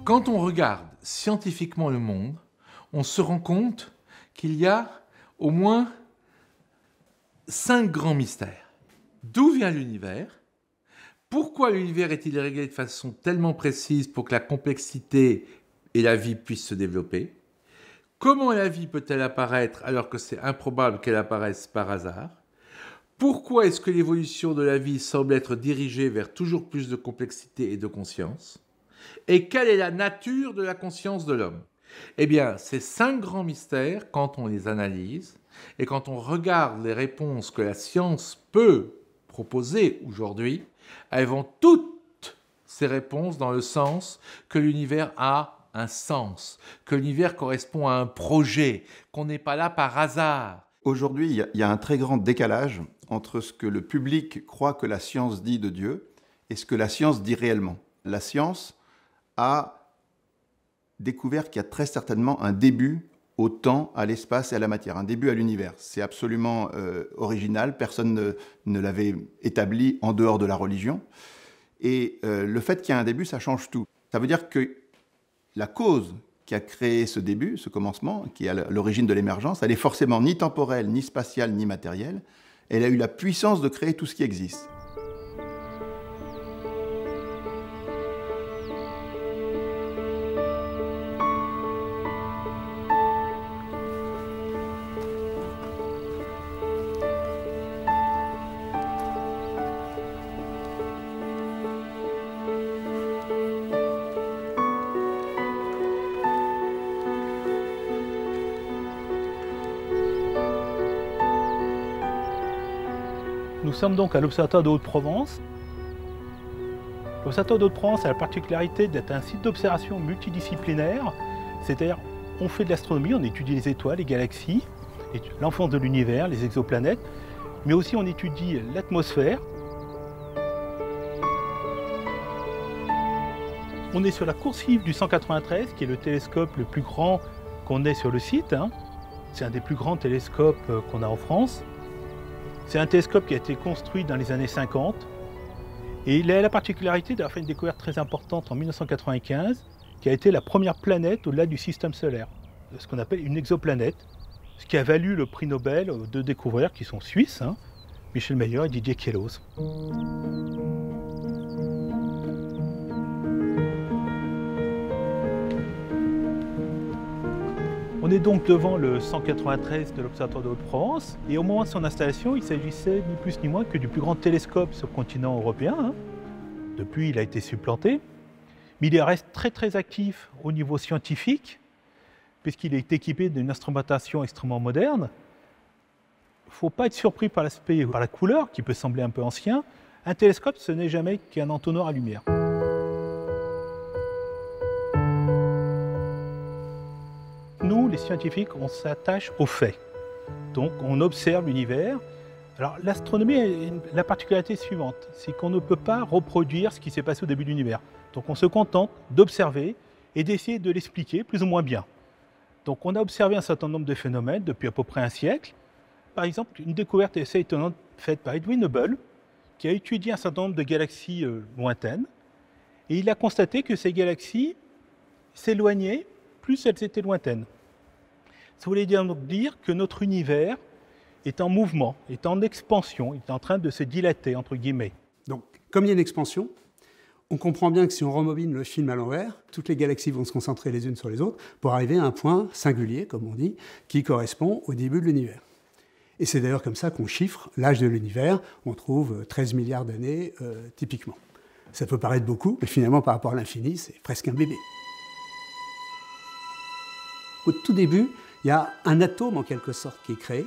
Quand on regarde scientifiquement le monde, on se rend compte qu'il y a au moins 5 grands mystères. D'où vient l'univers? Pourquoi l'univers est-il réglé de façon tellement précise pour que la complexité et la vie puissent se développer? Comment la vie peut-elle apparaître alors que c'est improbable qu'elle apparaisse par hasard? Pourquoi est-ce que l'évolution de la vie semble être dirigée vers toujours plus de complexité et de conscience? Et quelle est la nature de la conscience de l'homme? Eh bien, ces 5 grands mystères, quand on les analyse et quand on regarde les réponses que la science peut proposer aujourd'hui, elles vont toutes ces réponses dans le sens que l'univers a un sens, que l'univers correspond à un projet, qu'on n'est pas là par hasard. Aujourd'hui, il y a un très grand décalage entre ce que le public croit que la science dit de Dieu et ce que la science dit réellement. La science a découvert qu'il y a très certainement un début au temps, à l'espace et à la matière, un début à l'univers. C'est absolument original, personne ne l'avait établi en dehors de la religion. Et le fait qu'il y ait un début, ça change tout. Ça veut dire que la cause qui a créé ce début, ce commencement, qui est à l'origine de l'émergence, elle est forcément ni temporelle, ni spatiale, ni matérielle. Elle a eu la puissance de créer tout ce qui existe. Nous sommes donc à l'Observatoire de Haute-Provence. L'Observatoire de Haute-Provence a la particularité d'être un site d'observation multidisciplinaire, c'est-à-dire on fait de l'astronomie, on étudie les étoiles, les galaxies, l'enfance de l'univers, les exoplanètes, mais aussi on étudie l'atmosphère. On est sur la coursive du 193, qui est le télescope le plus grand qu'on ait sur le site. C'est un des plus grands télescopes qu'on a en France. C'est un télescope qui a été construit dans les années 50 et il a la particularité d'avoir fait une découverte très importante en 1995 qui a été la première planète au-delà du système solaire, ce qu'on appelle une exoplanète, ce qui a valu le prix Nobel aux 2 découvreurs qui sont suisses, Michel Mayor et Didier Queloz. On est donc devant le 193 de l'Observatoire de Haute-Provence et au moment de son installation, il s'agissait ni plus ni moins que du plus grand télescope sur le continent européen. Depuis, il a été supplanté, mais il reste très actif au niveau scientifique puisqu'il est équipé d'une instrumentation extrêmement moderne. Il ne faut pas être surpris par l'aspect, par la couleur qui peut sembler un peu ancien. Un télescope, ce n'est jamais qu'un entonnoir à lumière. Nous, les scientifiques, on s'attache aux faits. Donc, on observe l'univers. Alors, l'astronomie a la particularité suivante, c'est qu'on ne peut pas reproduire ce qui s'est passé au début de l'univers. Donc, on se contente d'observer et d'essayer de l'expliquer plus ou moins bien. Donc, on a observé un certain nombre de phénomènes depuis à peu près un siècle. Par exemple, une découverte assez étonnante faite par Edwin Hubble, qui a étudié un certain nombre de galaxies lointaines. Et il a constaté que ces galaxies s'éloignaient plus elles étaient lointaines. Ça voulait donc dire que notre univers est en mouvement, est en expansion, est en train de se dilater, entre guillemets. Donc, comme il y a une expansion, on comprend bien que si on rembobine le film à l'envers, toutes les galaxies vont se concentrer les unes sur les autres pour arriver à un point singulier, comme on dit, qui correspond au début de l'univers. Et c'est d'ailleurs comme ça qu'on chiffre l'âge de l'univers. On trouve 13 milliards d'années typiquement. Ça peut paraître beaucoup, mais finalement, par rapport à l'infini, c'est presque un bébé. Au tout début, il y a un atome en quelque sorte qui est créé,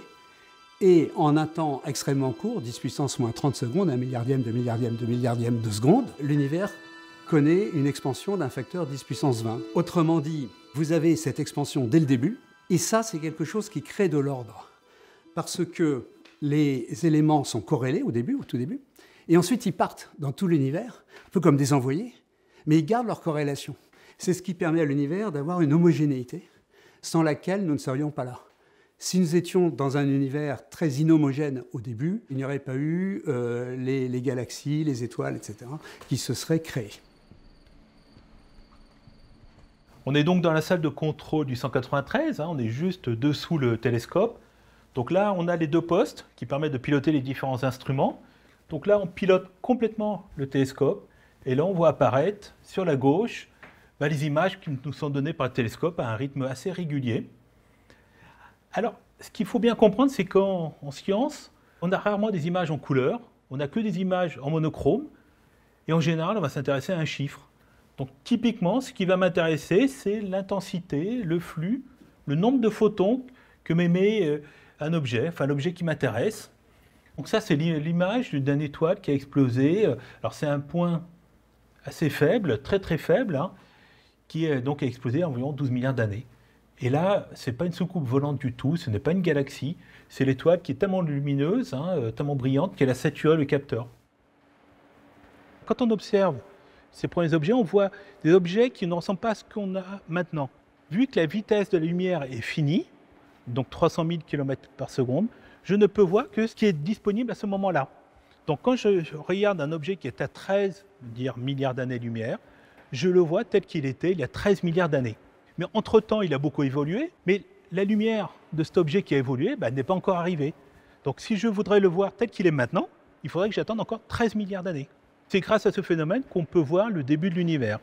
et en un temps extrêmement court, 10 puissance moins 30 secondes, 1 milliardième de milliardième de milliardième de seconde, l'univers connaît une expansion d'un facteur 10 puissance 20. Autrement dit, vous avez cette expansion dès le début, et ça, c'est quelque chose qui crée de l'ordre, parce que les éléments sont corrélés au tout début, et ensuite ils partent dans tout l'univers, un peu comme des envoyés, mais ils gardent leur corrélation. C'est ce qui permet à l'univers d'avoir une homogénéité, sans laquelle nous ne serions pas là. Si nous étions dans un univers très inhomogène au début, il n'y aurait pas eu les galaxies, les étoiles, etc., qui se seraient créées. On est donc dans la salle de contrôle du 193, on est juste dessous le télescope. Donc là, on a les deux postes qui permettent de piloter les différents instruments. Donc là, on pilote complètement le télescope. Et là, on voit apparaître sur la gauche les images qui nous sont données par le télescope à un rythme assez régulier. Alors, ce qu'il faut bien comprendre, c'est qu'en science, on a rarement des images en couleur, on n'a que des images en monochrome. Et en général, on va s'intéresser à un chiffre. Donc typiquement, ce qui va m'intéresser, c'est l'intensité, le flux, le nombre de photons que m'émet un objet, enfin l'objet qui m'intéresse. Donc ça, c'est l'image d'une étoile qui a explosé. Alors c'est un point assez faible, très très faible, qui donc a explosé environ 12 milliards d'années. Et là, ce n'est pas une soucoupe volante du tout, ce n'est pas une galaxie, c'est l'étoile qui est tellement lumineuse, tellement brillante, qu'elle a saturé le capteur. Quand on observe ces premiers objets, on voit des objets qui ne ressemblent pas à ce qu'on a maintenant. Vu que la vitesse de la lumière est finie, donc 300 000 km par seconde, je ne peux voir que ce qui est disponible à ce moment-là. Donc quand je regarde un objet qui est à 13 milliards d'années-lumière, je le vois tel qu'il était il y a 13 milliards d'années. Mais entre-temps, il a beaucoup évolué, mais la lumière de cet objet qui a évolué n'est pas encore arrivée. Donc si je voudrais le voir tel qu'il est maintenant, il faudrait que j'attende encore 13 milliards d'années. C'est grâce à ce phénomène qu'on peut voir le début de l'univers.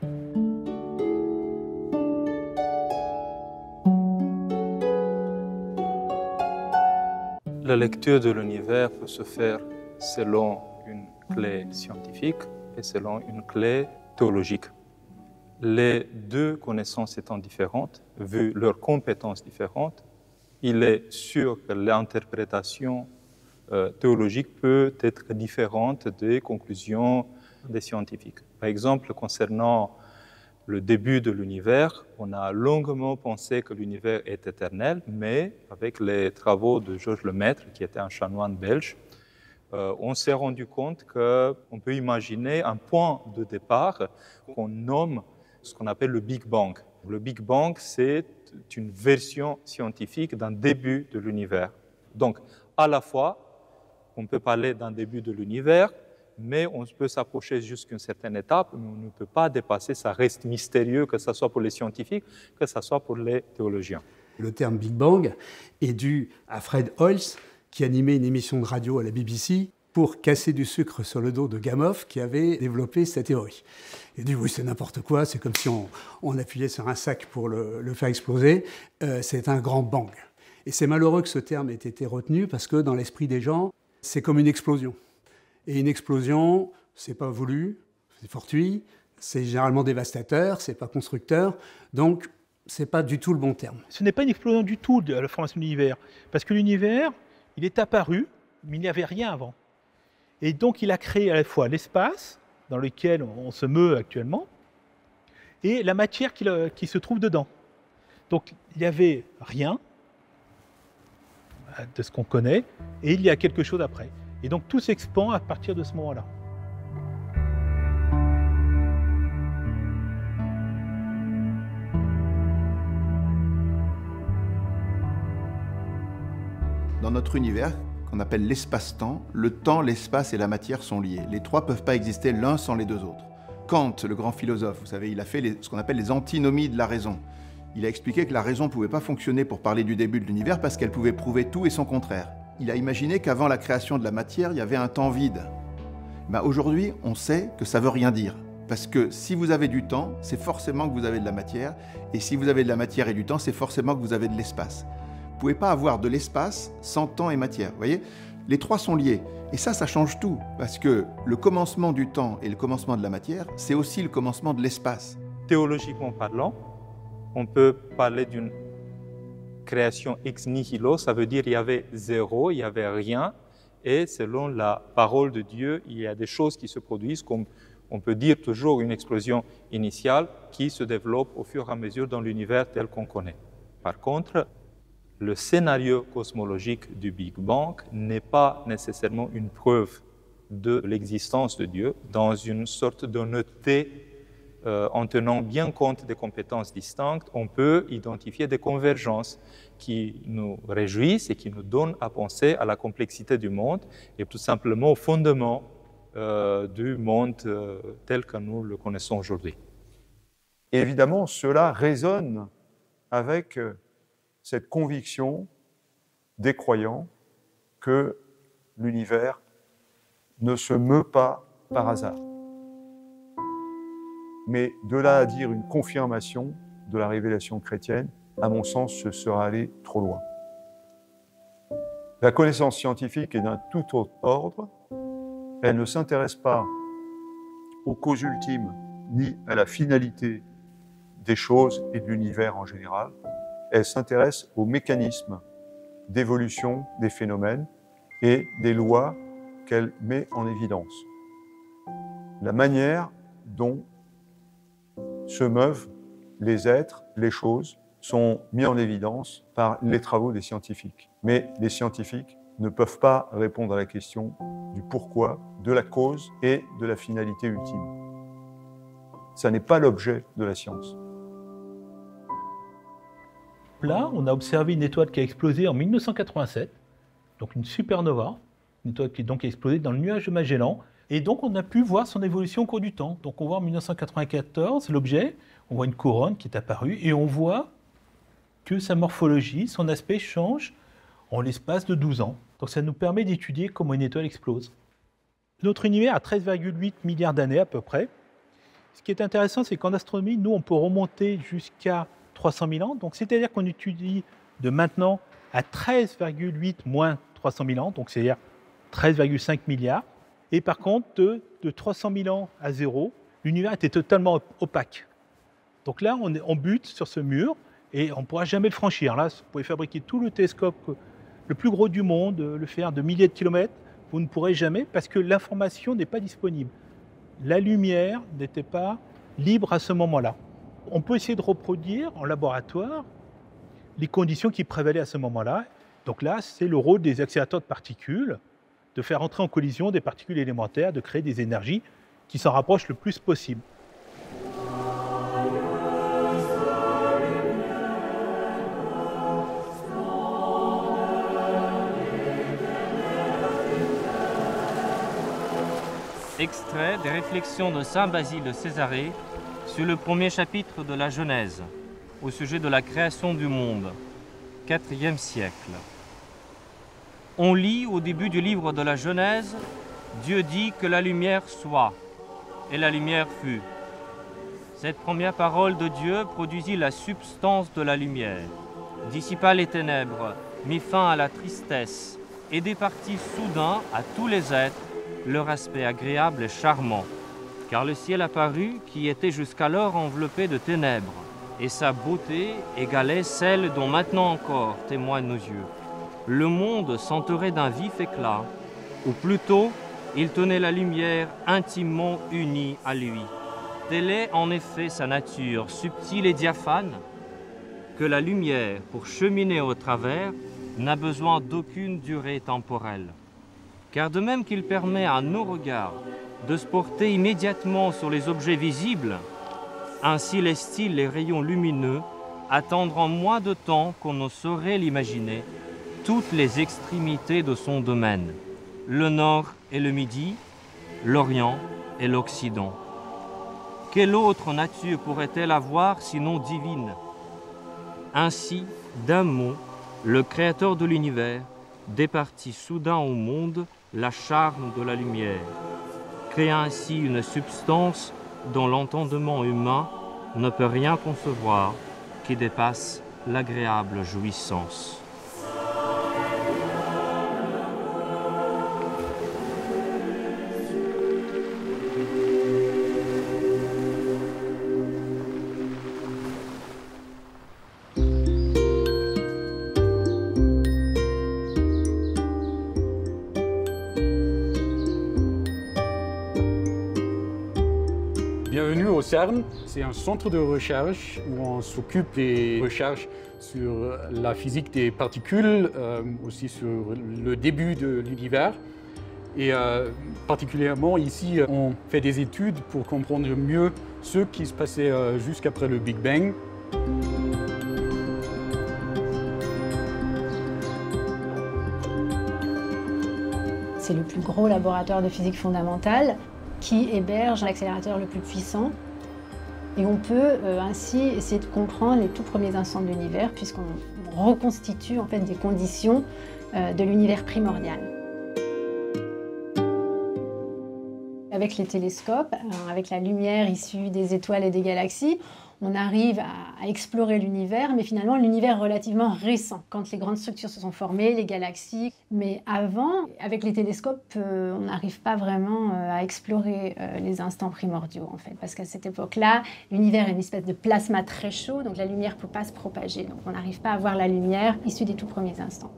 La lecture de l'univers peut se faire selon une clé scientifique et selon une clé théologique. Les deux connaissances étant différentes, vu leurs compétences différentes, il est sûr que l'interprétation théologique peut être différente des conclusions des scientifiques. Par exemple, concernant le début de l'univers, on a longuement pensé que l'univers est éternel, mais avec les travaux de Georges Lemaître, qui était un chanoine belge, on s'est rendu compte qu'on peut imaginer un point de départ qu'on nomme ce qu'on appelle le Big Bang. Le Big Bang, c'est une version scientifique d'un début de l'univers. Donc, à la fois, on peut parler d'un début de l'univers, mais on peut s'approcher jusqu'à une certaine étape, mais on ne peut pas dépasser, ça reste mystérieux, que ce soit pour les scientifiques, que ce soit pour les théologiens. Le terme Big Bang est dû à Fred Hoyle, qui animait une émission de radio à la BBC pour casser du sucre sur le dos de Gamow, qui avait développé cette théorie. Il dit oui, c'est n'importe quoi, c'est comme si on appuyait sur un sac pour le faire exploser, c'est un grand bang. Et c'est malheureux que ce terme ait été retenu, parce que dans l'esprit des gens, c'est comme une explosion. Et une explosion, c'est pas voulu, c'est fortuit, c'est généralement dévastateur, c'est pas constructeur, donc c'est pas du tout le bon terme. Ce n'est pas une explosion du tout de la formation de l'univers, parce que l'univers, il est apparu, mais il n'y avait rien avant. Et donc il a créé à la fois l'espace, dans lequel on se meut actuellement, et la matière qui se trouve dedans. Donc il n'y avait rien de ce qu'on connaît, et il y a quelque chose après. Et donc tout s'expand à partir de ce moment-là. Dans notre univers, qu'on appelle l'espace-temps, le temps, l'espace et la matière sont liés. Les trois ne peuvent pas exister l'un sans les deux autres. Kant, le grand philosophe, vous savez, il a fait ce qu'on appelle les antinomies de la raison. Il a expliqué que la raison ne pouvait pas fonctionner pour parler du début de l'univers parce qu'elle pouvait prouver tout et son contraire. Il a imaginé qu'avant la création de la matière, il y avait un temps vide. Aujourd'hui, on sait que ça ne veut rien dire. Parce que si vous avez du temps, c'est forcément que vous avez de la matière. Et si vous avez de la matière et du temps, c'est forcément que vous avez de l'espace. Vous ne pouvez pas avoir de l'espace sans temps et matière. Vous voyez, les trois sont liés. Et ça change tout. Parce que le commencement du temps et le commencement de la matière, c'est aussi le commencement de l'espace. Théologiquement parlant, on peut parler d'une création ex nihilo, ça veut dire qu'il y avait zéro, il n'y avait rien. Et selon la parole de Dieu, il y a des choses qui se produisent, comme on peut dire toujours une explosion initiale qui se développe au fur et à mesure dans l'univers tel qu'on connaît. Par contre, le scénario cosmologique du Big Bang n'est pas nécessairement une preuve de l'existence de Dieu dans une sorte d'honnêteté. En tenant bien compte des compétences distinctes, on peut identifier des convergences qui nous réjouissent et qui nous donnent à penser à la complexité du monde et tout simplement au fondement du monde tel que nous le connaissons aujourd'hui. Et évidemment, cela résonne avec cette conviction des croyants que l'univers ne se meut pas par hasard. Mais de là à dire une confirmation de la révélation chrétienne, à mon sens, ce sera aller trop loin. La connaissance scientifique est d'un tout autre ordre. Elle ne s'intéresse pas aux causes ultimes ni à la finalité des choses et de l'univers en général. Elle s'intéresse aux mécanismes d'évolution des phénomènes et des lois qu'elle met en évidence. La manière dont se meuvent les êtres, les choses, sont mis en évidence par les travaux des scientifiques. Mais les scientifiques ne peuvent pas répondre à la question du pourquoi, de la cause et de la finalité ultime. Ça n'est pas l'objet de la science. Là, on a observé une étoile qui a explosé en 1987, donc une supernova, une étoile qui donc a explosé dans le nuage de Magellan, et donc on a pu voir son évolution au cours du temps. Donc on voit en 1994 l'objet, on voit une couronne qui est apparue, et on voit que sa morphologie, son aspect change en l'espace de 12 ans. Donc ça nous permet d'étudier comment une étoile explose. Notre univers a 13,8 milliards d'années à peu près. Ce qui est intéressant, c'est qu'en astronomie, nous, on peut remonter jusqu'à 300 000 ans. Donc c'est-à-dire qu'on étudie de maintenant à 13,8 moins 300 000 ans, donc c'est-à-dire 13,5 milliards. Et par contre, de 300 000 ans à zéro, l'univers était totalement opaque. Donc là, on bute sur ce mur et on ne pourra jamais le franchir. Là, vous pouvez fabriquer tout le télescope le plus gros du monde, le faire de milliers de kilomètres, vous ne pourrez jamais parce que l'information n'est pas disponible. La lumière n'était pas libre à ce moment-là. On peut essayer de reproduire en laboratoire les conditions qui prévalaient à ce moment-là. Donc là, c'est le rôle des accélérateurs de particules, de faire entrer en collision des particules élémentaires, de créer des énergies qui s'en rapprochent le plus possible. Extrait des réflexions de saint Basile de Césarée sur le premier chapitre de la Genèse, au sujet de la création du monde, IVe siècle. On lit au début du livre de la Genèse, Dieu dit que la lumière soit, et la lumière fut. Cette première parole de Dieu produisit la substance de la lumière, dissipa les ténèbres, mit fin à la tristesse, et départit soudain à tous les êtres leur aspect agréable et charmant, car le ciel apparut qui était jusqu'alors enveloppé de ténèbres, et sa beauté égalait celle dont maintenant encore témoignent nos yeux. Le monde s'entourait d'un vif éclat, ou plutôt, il tenait la lumière intimement unie à lui. Telle est en effet sa nature subtile et diaphane, que la lumière, pour cheminer au travers, n'a besoin d'aucune durée temporelle. Car de même qu'il permet à nos regards de se porter immédiatement sur les objets visibles, ainsi laisse-t-il les rayons lumineux attendre en moins de temps qu'on ne saurait l'imaginer toutes les extrémités de son domaine, le nord et le midi, l'orient et l'occident. Quelle autre nature pourrait-elle avoir sinon divine? Ainsi, d'un mot, le Créateur de l'univers départit soudain au monde la charme de la lumière, créa ainsi une substance dont l'entendement humain ne peut rien concevoir, qui dépasse l'agréable jouissance. Bienvenue au CERN, c'est un centre de recherche où on s'occupe des recherches sur la physique des particules, aussi sur le début de l'univers. Et particulièrement ici, on fait des études pour comprendre mieux ce qui se passait jusqu'après le Big Bang. C'est le plus gros laboratoire de physique fondamentale qui héberge l'accélérateur le plus puissant. Et on peut ainsi essayer de comprendre les tout premiers instants de l'univers, puisqu'on reconstitue en fait des conditions de l'univers primordial. Avec les télescopes, avec la lumière issue des étoiles et des galaxies, on arrive à explorer l'univers, mais finalement l'univers est relativement récent, quand les grandes structures se sont formées, les galaxies. Mais avant, avec les télescopes, on n'arrive pas vraiment à explorer les instants primordiaux, en fait, parce qu'à cette époque-là, l'univers est une espèce de plasma très chaud, donc la lumière ne peut pas se propager, donc on n'arrive pas à voir la lumière issue des tout premiers instants.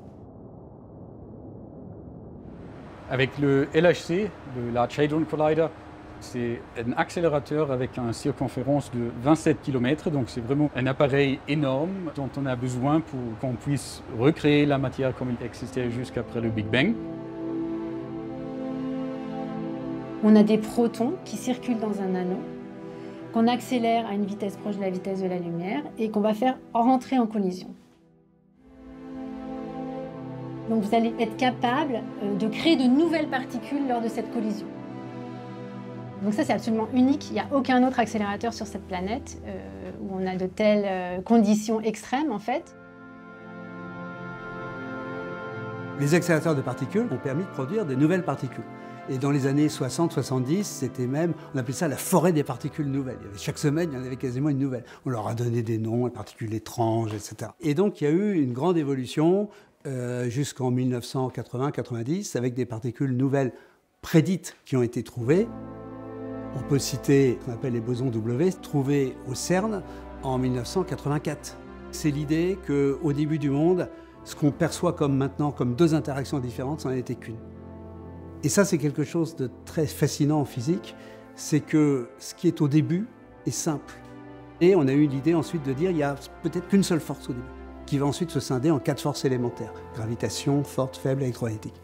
Avec le LHC, le Large Hadron Collider, c'est un accélérateur avec une circonférence de 27 km, donc c'est vraiment un appareil énorme dont on a besoin pour qu'on puisse recréer la matière comme elle existait jusqu'après le Big Bang. On a des protons qui circulent dans un anneau, qu'on accélère à une vitesse proche de la vitesse de la lumière et qu'on va faire rentrer en collision. Donc vous allez être capable de créer de nouvelles particules lors de cette collision. Donc ça, c'est absolument unique. Il n'y a aucun autre accélérateur sur cette planète où on a de telles conditions extrêmes, en fait. Les accélérateurs de particules ont permis de produire de nouvelles particules. Et dans les années 60-70, c'était même, on appelait ça la forêt des particules nouvelles. Chaque semaine, il y en avait quasiment une nouvelle. On leur a donné des noms, les particules étranges, etc. Et donc, il y a eu une grande évolution jusqu'en 1980-90 avec des particules nouvelles prédites qui ont été trouvées. On peut citer ce qu'on appelle les bosons W, trouvés au CERN en 1984. C'est l'idée qu'au début du monde, ce qu'on perçoit comme maintenant comme deux interactions différentes, ça n'en était qu'une. Et ça, c'est quelque chose de très fascinant en physique, c'est que ce qui est au début est simple. Et on a eu l'idée ensuite de dire qu'il n'y a peut-être qu'une seule force au début, qui va ensuite se scinder en 4 forces élémentaires, gravitation, forte, faible, électromagnétique.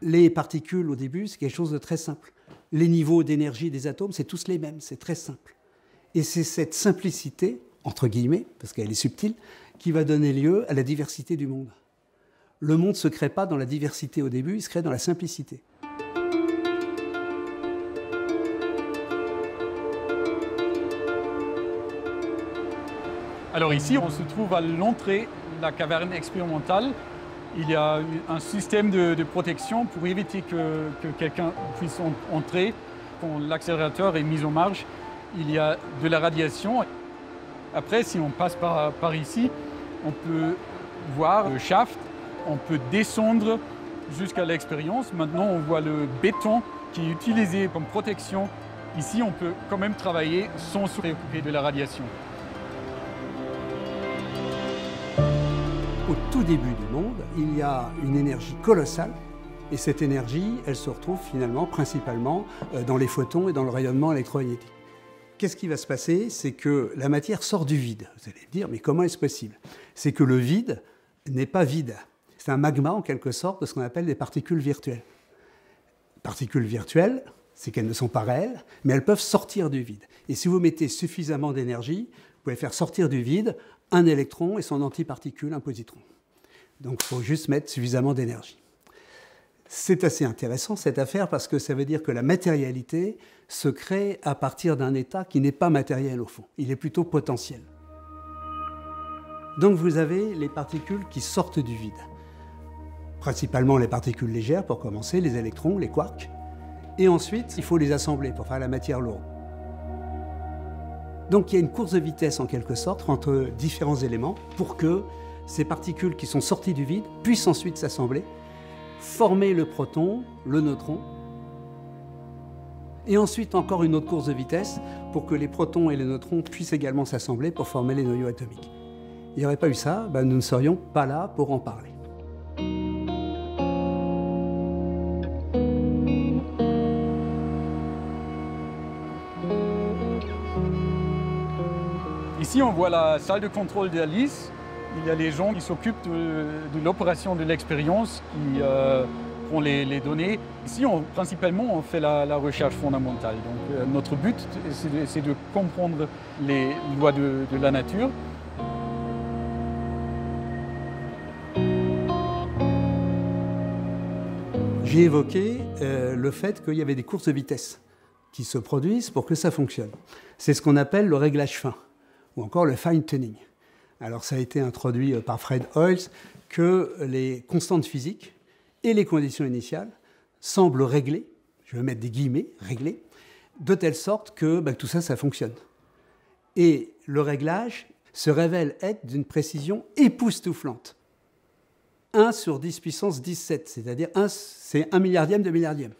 Les particules au début, c'est quelque chose de très simple. Les niveaux d'énergie des atomes, c'est tous les mêmes, c'est très simple. Et c'est cette simplicité, entre guillemets, parce qu'elle est subtile, qui va donner lieu à la diversité du monde. Le monde ne se crée pas dans la diversité au début, il se crée dans la simplicité. Alors ici, on se trouve à l'entrée de la caverne expérimentale. Il y a un système de protection pour éviter que quelqu'un puisse entrer. Quand l'accélérateur est mis en marche, il y a de la radiation. Après, si on passe par ici, on peut voir le shaft, on peut descendre jusqu'à l'expérience. Maintenant, on voit le béton qui est utilisé comme protection. Ici, on peut quand même travailler sans se préoccuper de la radiation. Au tout début du monde, il y a une énergie colossale et cette énergie, elle se retrouve finalement principalement dans les photons et dans le rayonnement électromagnétique. Qu'est-ce qui va se passer? C'est que la matière sort du vide. Vous allez me dire, mais comment est-ce possible? C'est que le vide n'est pas vide. C'est un magma en quelque sorte de ce qu'on appelle des particules virtuelles. Particules virtuelles, c'est qu'elles ne sont pas réelles, mais elles peuvent sortir du vide. Et si vous mettez suffisamment d'énergie, vous pouvez faire sortir du vide un électron et son antiparticule, un positron. Donc il faut juste mettre suffisamment d'énergie. C'est assez intéressant cette affaire parce que ça veut dire que la matérialité se crée à partir d'un état qui n'est pas matériel au fond. Il est plutôt potentiel. Donc vous avez les particules qui sortent du vide. Principalement les particules légères pour commencer, les électrons, les quarks. Et ensuite, il faut les assembler pour faire la matière lourde. Donc il y a une course de vitesse en quelque sorte entre différents éléments pour que ces particules qui sont sorties du vide puissent ensuite s'assembler, former le proton, le neutron, et ensuite encore une autre course de vitesse pour que les protons et les neutrons puissent également s'assembler pour former les noyaux atomiques. Il n'y aurait pas eu ça, nous ne serions pas là pour en parler. Ici, on voit la salle de contrôle d'Alice. Il y a les gens qui s'occupent de l'opération de l'expérience, qui prennent les données. Ici, principalement, on fait la recherche fondamentale. Donc, notre but, c'est de comprendre les lois de la nature. J'ai évoqué le fait qu'il y avait des courses de vitesse qui se produisent pour que ça fonctionne. C'est ce qu'on appelle le réglage fin, ou encore le fine-tuning. Alors ça a été introduit par Fred Hoyle que les constantes physiques et les conditions initiales semblent réglées, je vais mettre des guillemets, réglées, de telle sorte que tout ça, ça fonctionne. Et le réglage se révèle être d'une précision époustouflante. 1 sur 10 puissance 17, c'est-à-dire c'est 1 milliardième de milliardième.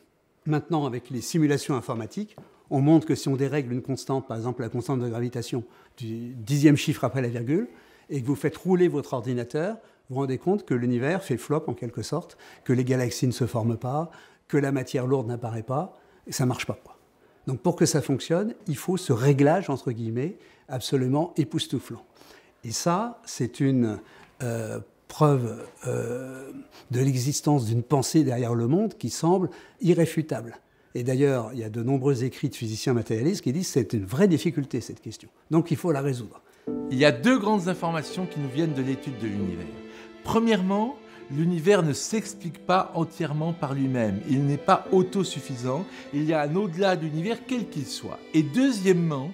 Maintenant, avec les simulations informatiques, on montre que si on dérègle une constante, par exemple la constante de gravitation du 10e chiffre après la virgule, et que vous faites rouler votre ordinateur, vous vous rendez compte que l'univers fait flop en quelque sorte, que les galaxies ne se forment pas, que la matière lourde n'apparaît pas, et ça ne marche pas. Donc pour que ça fonctionne, il faut ce réglage, entre guillemets, absolument époustouflant. Et ça, c'est une preuve de l'existence d'une pensée derrière le monde qui semble irréfutable. Et d'ailleurs, il y a de nombreux écrits de physiciens matérialistes qui disent que c'est une vraie difficulté, cette question. Donc il faut la résoudre. Il y a deux grandes informations qui nous viennent de l'étude de l'univers. Premièrement, l'univers ne s'explique pas entièrement par lui-même. Il n'est pas autosuffisant. Il y a un au-delà de l'univers, quel qu'il soit. Et deuxièmement,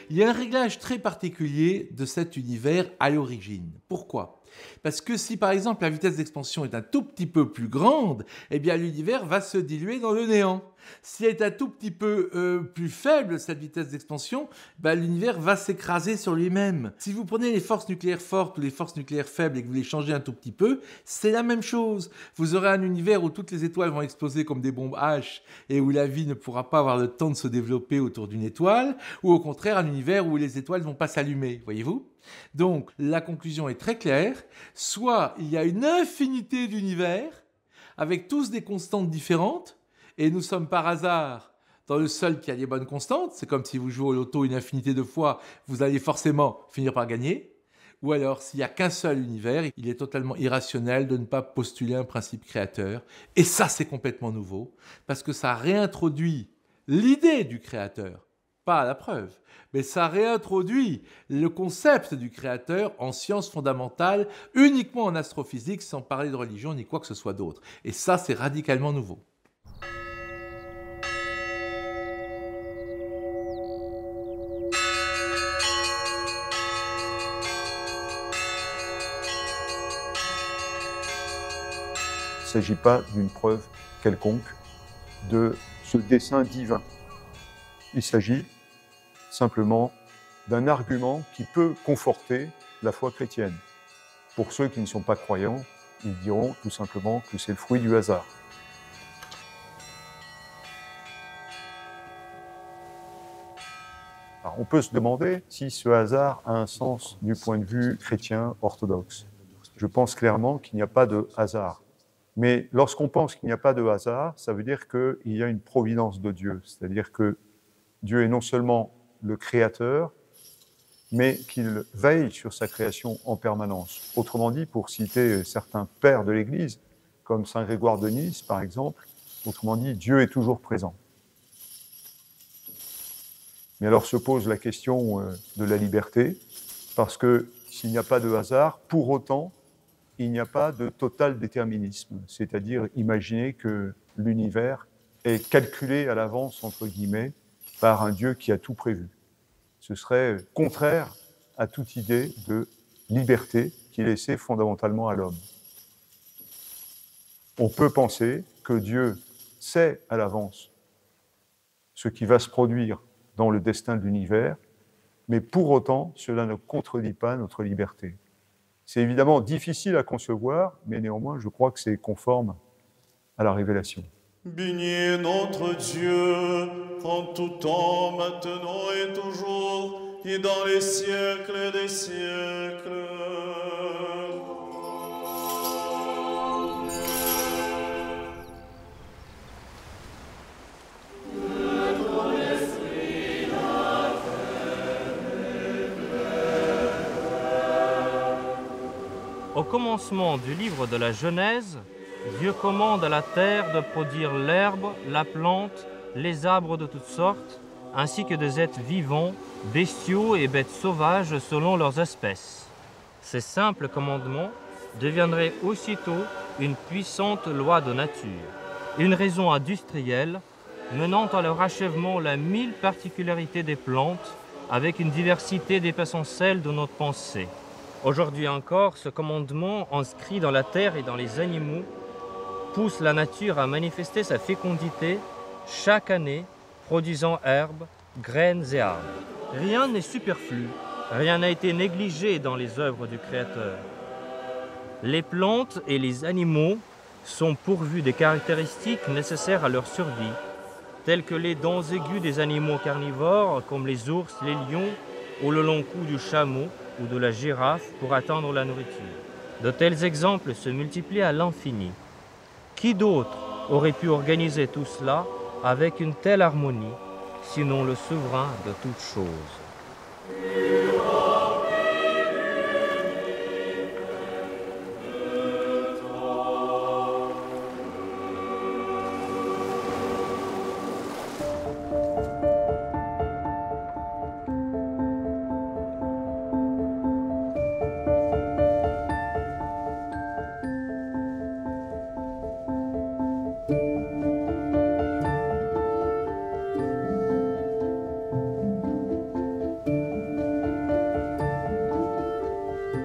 il y a un réglage très particulier de cet univers à l'origine. Pourquoi ? Parce que si par exemple la vitesse d'expansion est un tout petit peu plus grande, eh bien l'univers va se diluer dans le néant. Si elle est un tout petit peu plus faible, cette vitesse d'expansion, l'univers va s'écraser sur lui-même. Si vous prenez les forces nucléaires fortes ou les forces nucléaires faibles et que vous les changez un tout petit peu, c'est la même chose. Vous aurez un univers où toutes les étoiles vont exploser comme des bombes H et où la vie ne pourra pas avoir le temps de se développer autour d'une étoile, ou au contraire un univers où les étoiles ne vont pas s'allumer, voyez-vous ? Donc la conclusion est très claire, soit il y a une infinité d'univers avec tous des constantes différentes, et nous sommes par hasard dans le seul qui a les bonnes constantes. C'est comme si vous jouez au loto une infinité de fois, vous allez forcément finir par gagner. Ou alors, s'il n'y a qu'un seul univers, il est totalement irrationnel de ne pas postuler un principe créateur. Et ça, c'est complètement nouveau, parce que ça réintroduit l'idée du créateur, pas la preuve, mais ça réintroduit le concept du créateur en sciences fondamentales, uniquement en astrophysique, sans parler de religion ni quoi que ce soit d'autre. Et ça, c'est radicalement nouveau. Il ne s'agit pas d'une preuve quelconque de ce dessein divin. Il s'agit simplement d'un argument qui peut conforter la foi chrétienne. Pour ceux qui ne sont pas croyants, ils diront tout simplement que c'est le fruit du hasard. Alors, on peut se demander si ce hasard a un sens du point de vue chrétien orthodoxe. Je pense clairement qu'il n'y a pas de hasard. Mais lorsqu'on pense qu'il n'y a pas de hasard, ça veut dire qu'il y a une providence de Dieu. C'est-à-dire que Dieu est non seulement le créateur, mais qu'il veille sur sa création en permanence. Autrement dit, pour citer certains pères de l'Église, comme saint Grégoire de Nice, par exemple, autrement dit, Dieu est toujours présent. Mais alors se pose la question de la liberté, parce que s'il n'y a pas de hasard, pour autant, il n'y a pas de total déterminisme, c'est-à-dire imaginer que l'univers est calculé à l'avance, entre guillemets, par un Dieu qui a tout prévu. Ce serait contraire à toute idée de liberté qui est laissée fondamentalement à l'homme. On peut penser que Dieu sait à l'avance ce qui va se produire dans le destin de l'univers, mais pour autant, cela ne contredit pas notre liberté. C'est évidemment difficile à concevoir, mais néanmoins, je crois que c'est conforme à la révélation. Béni notre Dieu, en tout temps, maintenant et toujours, et dans les siècles des siècles. Au commencement du livre de la Genèse, Dieu commande à la terre de produire l'herbe, la plante, les arbres de toutes sortes, ainsi que des êtres vivants, bestiaux et bêtes sauvages selon leurs espèces. Ces simples commandements deviendraient aussitôt une puissante loi de nature, une raison industrielle menant à leur achèvement la 1000 particularités des plantes, avec une diversité dépassant celle de notre pensée. Aujourd'hui encore, ce commandement inscrit dans la terre et dans les animaux pousse la nature à manifester sa fécondité chaque année, produisant herbes, graines et arbres. Rien n'est superflu, rien n'a été négligé dans les œuvres du Créateur. Les plantes et les animaux sont pourvus des caractéristiques nécessaires à leur survie, telles que les dents aiguës des animaux carnivores comme les ours, les lions ou le long cou du chameau ou de la girafe pour atteindre la nourriture. De tels exemples se multiplient à l'infini. Qui d'autre aurait pu organiser tout cela avec une telle harmonie, sinon le souverain de toutes choses?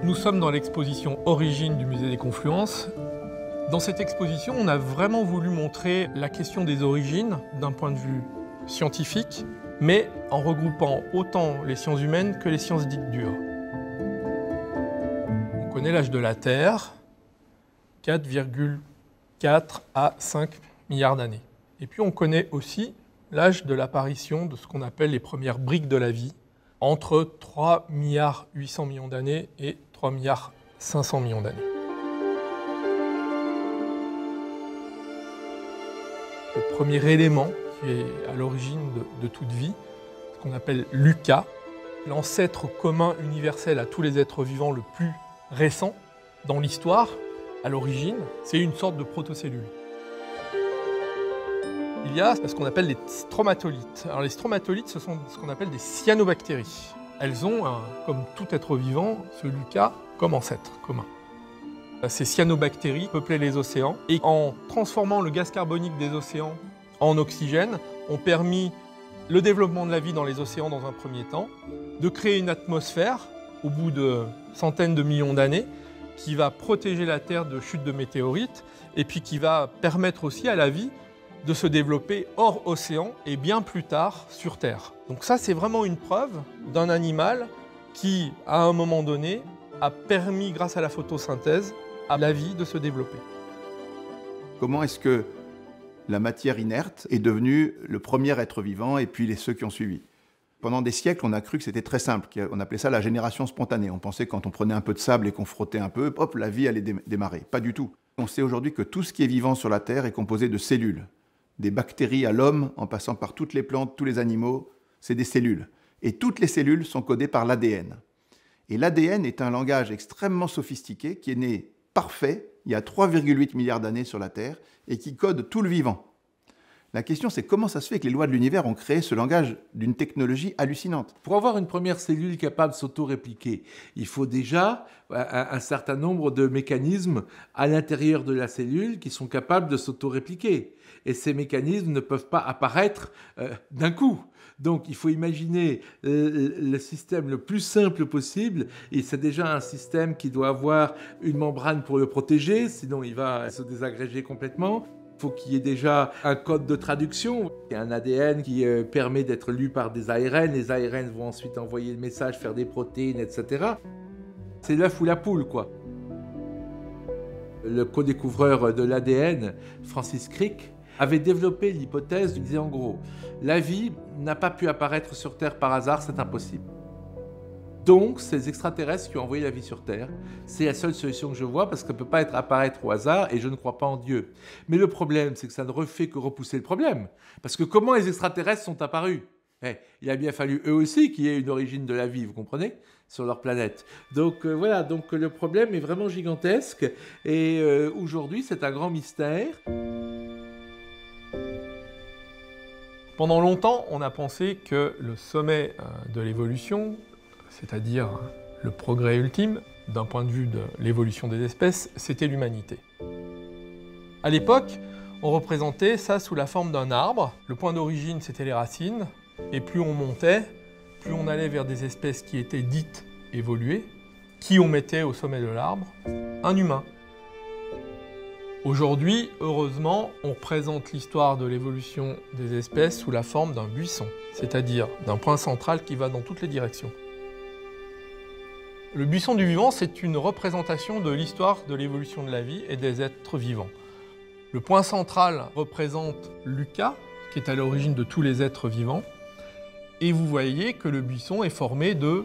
Nous sommes dans l'exposition Origines du Musée des Confluences. Dans cette exposition, on a vraiment voulu montrer la question des origines d'un point de vue scientifique, mais en regroupant autant les sciences humaines que les sciences dites dures. On connaît l'âge de la Terre, 4,4 à 5 milliards d'années. Et puis on connaît aussi l'âge de l'apparition de ce qu'on appelle les premières briques de la vie, entre 3 milliards 800 millions d'années et 3 milliards 500 millions d'années. Le premier élément qui est à l'origine de toute vie, ce qu'on appelle l'UCA, l'ancêtre commun universel à tous les êtres vivants le plus récent dans l'histoire, à l'origine, c'est une sorte de protocellule. Il y a ce qu'on appelle les stromatolites. Alors les stromatolites, ce sont ce qu'on appelle des cyanobactéries. Elles ont, comme tout être vivant, ce LUCA comme ancêtre commun. Ces cyanobactéries peuplaient les océans et en transformant le gaz carbonique des océans en oxygène, ont permis le développement de la vie dans les océans dans un premier temps, de créer une atmosphère au bout de centaines de millions d'années qui va protéger la Terre de chutes de météorites et puis qui va permettre aussi à la vie de se développer hors océan et bien plus tard sur Terre. Donc ça, c'est vraiment une preuve d'un animal qui, à un moment donné, a permis, grâce à la photosynthèse, à la vie de se développer. Comment est-ce que la matière inerte est devenue le premier être vivant et puis ceux qui ont suivi? Pendant des siècles, on a cru que c'était très simple. On appelait ça la génération spontanée. On pensait que quand on prenait un peu de sable et qu'on frottait un peu, hop, la vie allait démarrer. Pas du tout. On sait aujourd'hui que tout ce qui est vivant sur la Terre est composé de cellules. Des bactéries à l'homme, en passant par toutes les plantes, tous les animaux, c'est des cellules. Et toutes les cellules sont codées par l'ADN. Et l'ADN est un langage extrêmement sophistiqué qui est né parfait il y a 3,8 milliards d'années sur la Terre et qui code tout le vivant. La question, c'est comment ça se fait que les lois de l'univers ont créé ce langage d'une technologie hallucinante. Pour avoir une première cellule capable de s'auto-répliquer, il faut déjà un certain nombre de mécanismes à l'intérieur de la cellule qui sont capables de s'auto-répliquer. Et ces mécanismes ne peuvent pas apparaître d'un coup. Donc il faut imaginer le système le plus simple possible, et c'est déjà un système qui doit avoir une membrane pour le protéger, sinon il va se désagréger complètement. Il faut qu'il y ait déjà un code de traduction. Il y a un ADN qui permet d'être lu par des ARN. Les ARN vont ensuite envoyer le message, faire des protéines, etc. C'est l'œuf ou la poule, quoi. Le co-découvreur de l'ADN, Francis Crick, avait développé l'hypothèse, il disait en gros, la vie n'a pas pu apparaître sur Terre par hasard, c'est impossible. Donc, ces extraterrestres qui ont envoyé la vie sur Terre, c'est la seule solution que je vois parce qu'elle ne peut pas apparaître au hasard et je ne crois pas en Dieu. Mais le problème, c'est que ça ne refait que repousser le problème. Parce que comment les extraterrestres sont apparus ? Il a bien fallu eux aussi qu'il y ait une origine de la vie, vous comprenez ? Sur leur planète. Donc voilà, donc le problème est vraiment gigantesque et aujourd'hui, c'est un grand mystère. Pendant longtemps, on a pensé que le sommet de l'évolution, c'est-à-dire le progrès ultime, d'un point de vue de l'évolution des espèces, c'était l'humanité. À l'époque, on représentait ça sous la forme d'un arbre. Le point d'origine, c'était les racines. Et plus on montait, plus on allait vers des espèces qui étaient dites évoluées. Qui on mettait au sommet de l'arbre? Un humain. Aujourd'hui, heureusement, on représente l'histoire de l'évolution des espèces sous la forme d'un buisson, c'est-à-dire d'un point central qui va dans toutes les directions. Le buisson du vivant, c'est une représentation de l'histoire de l'évolution de la vie et des êtres vivants. Le point central représente Lucas, qui est à l'origine de tous les êtres vivants, et vous voyez que le buisson est formé de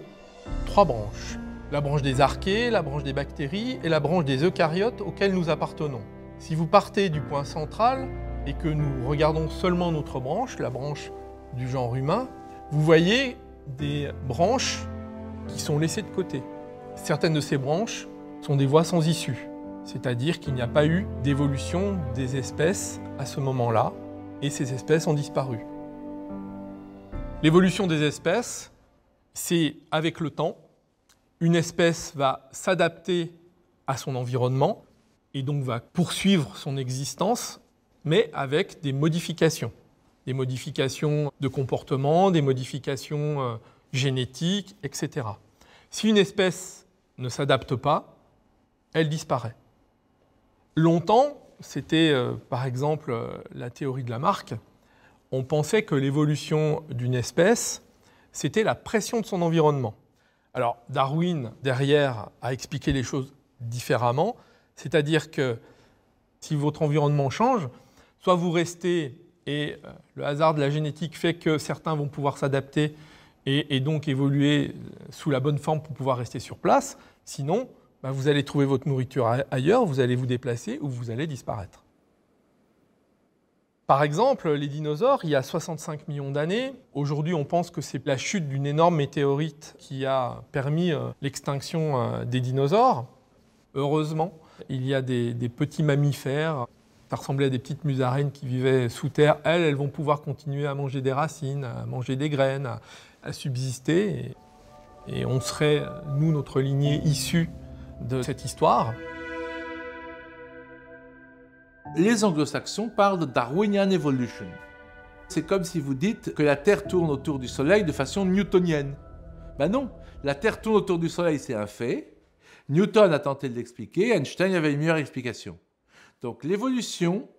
3 branches. La branche des archées, la branche des bactéries et la branche des eucaryotes auxquelles nous appartenons. Si vous partez du point central et que nous regardons seulement notre branche, la branche du genre humain, vous voyez des branches qui sont laissées de côté. Certaines de ces branches sont des voies sans issue, c'est-à-dire qu'il n'y a pas eu d'évolution des espèces à ce moment-là, et ces espèces ont disparu. L'évolution des espèces, c'est avec le temps, une espèce va s'adapter à son environnement, et donc va poursuivre son existence, mais avec des modifications. Des modifications de comportement, des modifications génétiques, etc. Si une espèce ne s'adapte pas, elle disparaît. Longtemps, c'était par exemple la théorie de Lamarck, on pensait que l'évolution d'une espèce, c'était la pression de son environnement. Alors Darwin, derrière, a expliqué les choses différemment. C'est-à-dire que si votre environnement change, soit vous restez et le hasard de la génétique fait que certains vont pouvoir s'adapter et donc évoluer sous la bonne forme pour pouvoir rester sur place. Sinon, vous allez trouver votre nourriture ailleurs, vous allez vous déplacer ou vous allez disparaître. Par exemple, les dinosaures, il y a 65 millions d'années, aujourd'hui on pense que c'est la chute d'une énorme météorite qui a permis l'extinction des dinosaures. Heureusement, il y a des petits mammifères, ça ressemblait à des petites musaraignes qui vivaient sous terre. Elles vont pouvoir continuer à manger des racines, à manger des graines, à subsister. Et on serait, nous, notre lignée issue de cette histoire. Les anglo-saxons parlent de Darwinian Evolution. C'est comme si vous dites que la Terre tourne autour du Soleil de façon newtonienne. Ben non, la Terre tourne autour du Soleil, c'est un fait. Newton a tenté de l'expliquer, Einstein avait une meilleure explication. Donc l'évolution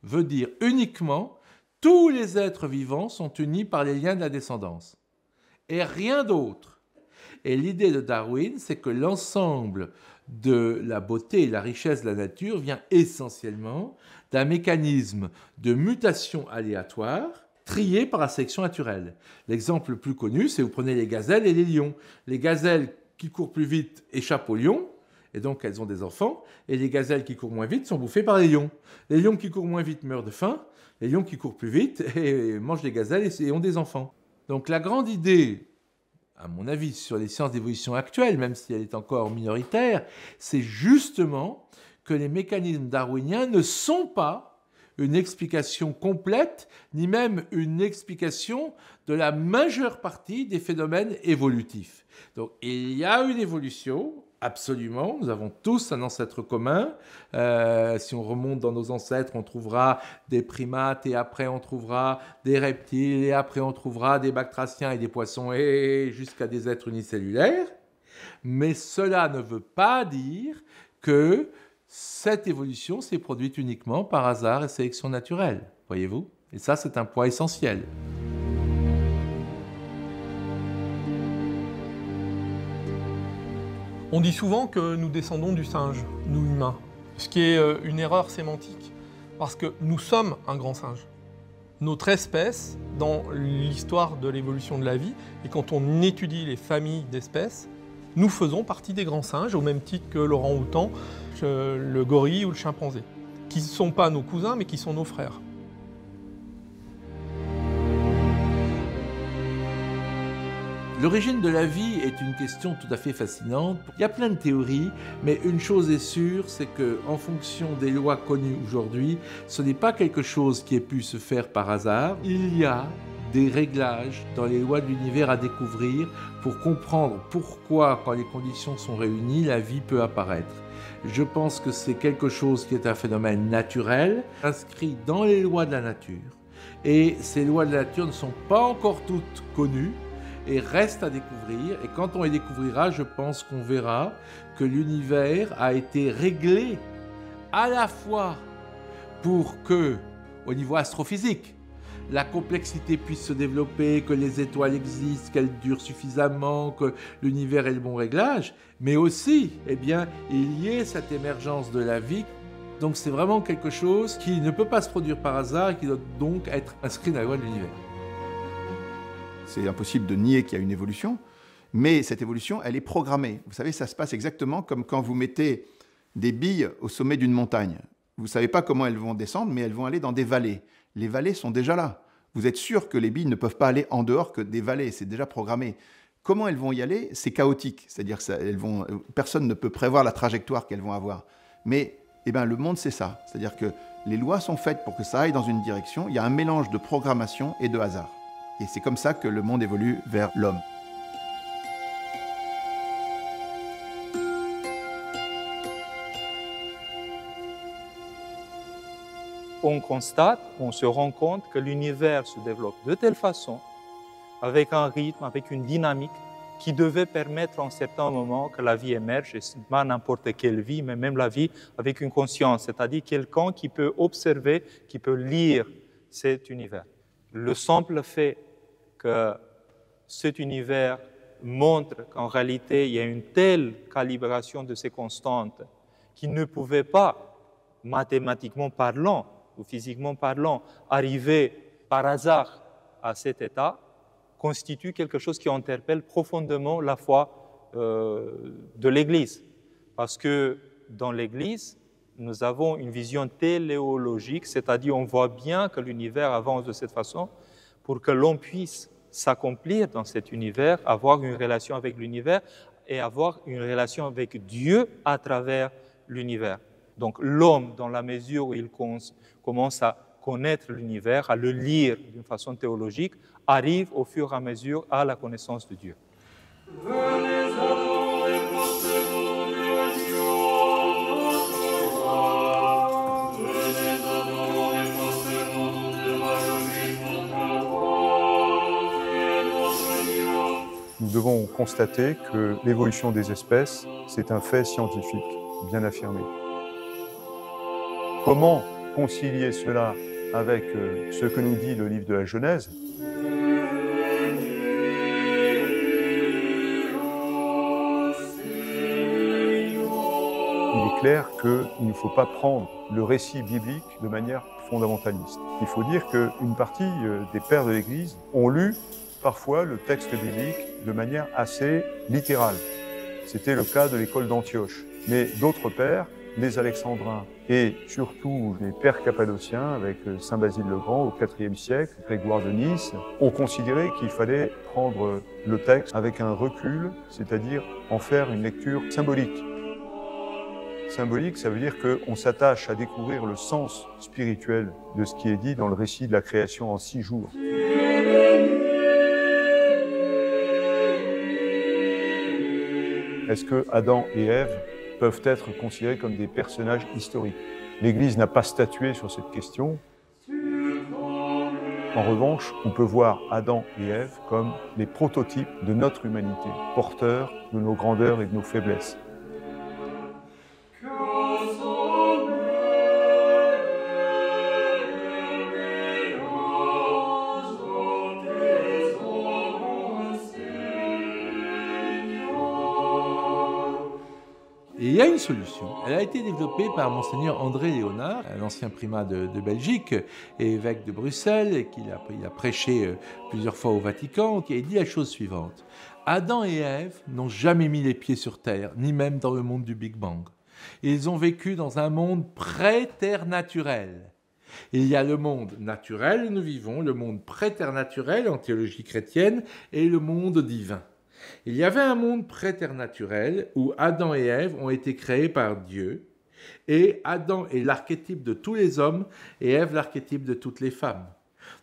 veut dire uniquement tous les êtres vivants sont unis par les liens de la descendance. Et rien d'autre. Et l'idée de Darwin, c'est que l'ensemble de la beauté et la richesse de la nature vient essentiellement d'un mécanisme de mutation aléatoire trié par la sélection naturelle. L'exemple le plus connu, c'est vous prenez les gazelles et les lions. Les gazelles qui courent plus vite échappent aux lions, et donc elles ont des enfants, et les gazelles qui courent moins vite sont bouffées par les lions. Les lions qui courent moins vite meurent de faim, les lions qui courent plus vite et mangent les gazelles et ont des enfants. Donc la grande idée, à mon avis, sur les sciences d'évolution actuelles, même si elle est encore minoritaire, c'est justement que les mécanismes darwiniens ne sont pas une explication complète, ni même une explication de la majeure partie des phénomènes évolutifs. Donc il y a une évolution, absolument, nous avons tous un ancêtre commun. Si on remonte dans nos ancêtres, on trouvera des primates, et après on trouvera des reptiles, et après on trouvera des batraciens et des poissons, et jusqu'à des êtres unicellulaires. Mais cela ne veut pas dire que cette évolution s'est produite uniquement par hasard et sélection naturelle, voyez-vous? Et ça, c'est un point essentiel. On dit souvent que nous descendons du singe, nous humains, ce qui est une erreur sémantique, parce que nous sommes un grand singe. Notre espèce, dans l'histoire de l'évolution de la vie, et quand on étudie les familles d'espèces, nous faisons partie des grands singes, au même titre que l'orang-outan, le gorille ou le chimpanzé, qui ne sont pas nos cousins, mais qui sont nos frères. L'origine de la vie est une question tout à fait fascinante. Il y a plein de théories, mais une chose est sûre, c'est qu'en fonction des lois connues aujourd'hui, ce n'est pas quelque chose qui ait pu se faire par hasard. Il y a des réglages dans les lois de l'univers à découvrir pour comprendre pourquoi, quand les conditions sont réunies, la vie peut apparaître. Je pense que c'est quelque chose qui est un phénomène naturel, inscrit dans les lois de la nature. Et ces lois de la nature ne sont pas encore toutes connues et restent à découvrir. Et quand on les découvrira, je pense qu'on verra que l'univers a été réglé à la fois pour que, au niveau astrophysique, la complexité puisse se développer, que les étoiles existent, qu'elles durent suffisamment, que l'univers ait le bon réglage, mais aussi, eh bien, il y ait cette émergence de la vie. Donc c'est vraiment quelque chose qui ne peut pas se produire par hasard et qui doit donc être inscrit dans la loi de l'univers. C'est impossible de nier qu'il y a une évolution, mais cette évolution, elle est programmée. Vous savez, ça se passe exactement comme quand vous mettez des billes au sommet d'une montagne. Vous ne savez pas comment elles vont descendre, mais elles vont aller dans des vallées. Les vallées sont déjà là. Vous êtes sûr que les billes ne peuvent pas aller en dehors que des vallées, c'est déjà programmé. Comment elles vont y aller? C'est chaotique, c'est-à-dire que personne ne peut prévoir la trajectoire qu'elles vont avoir. Mais le monde, c'est ça. C'est-à-dire que les lois sont faites pour que ça aille dans une direction. Il y a un mélange de programmation et de hasard. Et c'est comme ça que le monde évolue vers l'homme. On constate, on se rend compte que l'univers se développe de telle façon, avec un rythme, avec une dynamique, qui devait permettre en certains moments que la vie émerge, et pas n'importe quelle vie, mais même la vie avec une conscience, c'est-à-dire quelqu'un qui peut observer, qui peut lire cet univers. Le simple fait que cet univers montre qu'en réalité, il y a une telle calibration de ces constantes qui ne pouvait pas, mathématiquement parlant, ou physiquement parlant, arriver par hasard à cet état, constitue quelque chose qui interpelle profondément la foi de l'Église. Parce que dans l'Église, nous avons une vision téléologique, c'est-à-dire on voit bien que l'univers avance de cette façon pour que l'on puisse s'accomplir dans cet univers, avoir une relation avec l'univers et avoir une relation avec Dieu à travers l'univers. Donc l'homme, dans la mesure où il commence à connaître l'univers, à le lire d'une façon théologique, arrive au fur et à mesure à la connaissance de Dieu. Nous devons constater que l'évolution des espèces, c'est un fait scientifique bien affirmé. Comment concilier cela avec ce que nous dit le livre de la Genèse? Il est clair qu'il ne faut pas prendre le récit biblique de manière fondamentaliste. Il faut dire qu'une partie des pères de l'Église ont lu parfois le texte biblique de manière assez littérale. C'était le cas de l'école d'Antioche. Mais d'autres pères, les Alexandrins et surtout les pères cappadociens avec saint Basile le Grand au IVe siècle, Grégoire de Nice, ont considéré qu'il fallait prendre le texte avec un recul, c'est-à-dire en faire une lecture symbolique. Symbolique, ça veut dire qu'on s'attache à découvrir le sens spirituel de ce qui est dit dans le récit de la création en 6 jours. Est-ce que Adam et Ève peuvent être considérés comme des personnages historiques? L'Église n'a pas statué sur cette question. En revanche, on peut voir Adam et Ève comme les prototypes de notre humanité, porteurs de nos grandeurs et de nos faiblesses. Et il y a une solution. Elle a été développée par Monseigneur André Léonard, l'ancien primat de Belgique et évêque de Bruxelles, et il a prêché plusieurs fois au Vatican, qui a dit la chose suivante. Adam et Ève n'ont jamais mis les pieds sur Terre, ni même dans le monde du Big Bang. Ils ont vécu dans un monde pré-terre-naturel. Il y a le monde naturel où nous vivons, le monde pré-terre-naturel en théologie chrétienne, et le monde divin. Il y avait un monde pré-terre-naturel où Adam et Ève ont été créés par Dieu, et Adam est l'archétype de tous les hommes et Ève l'archétype de toutes les femmes.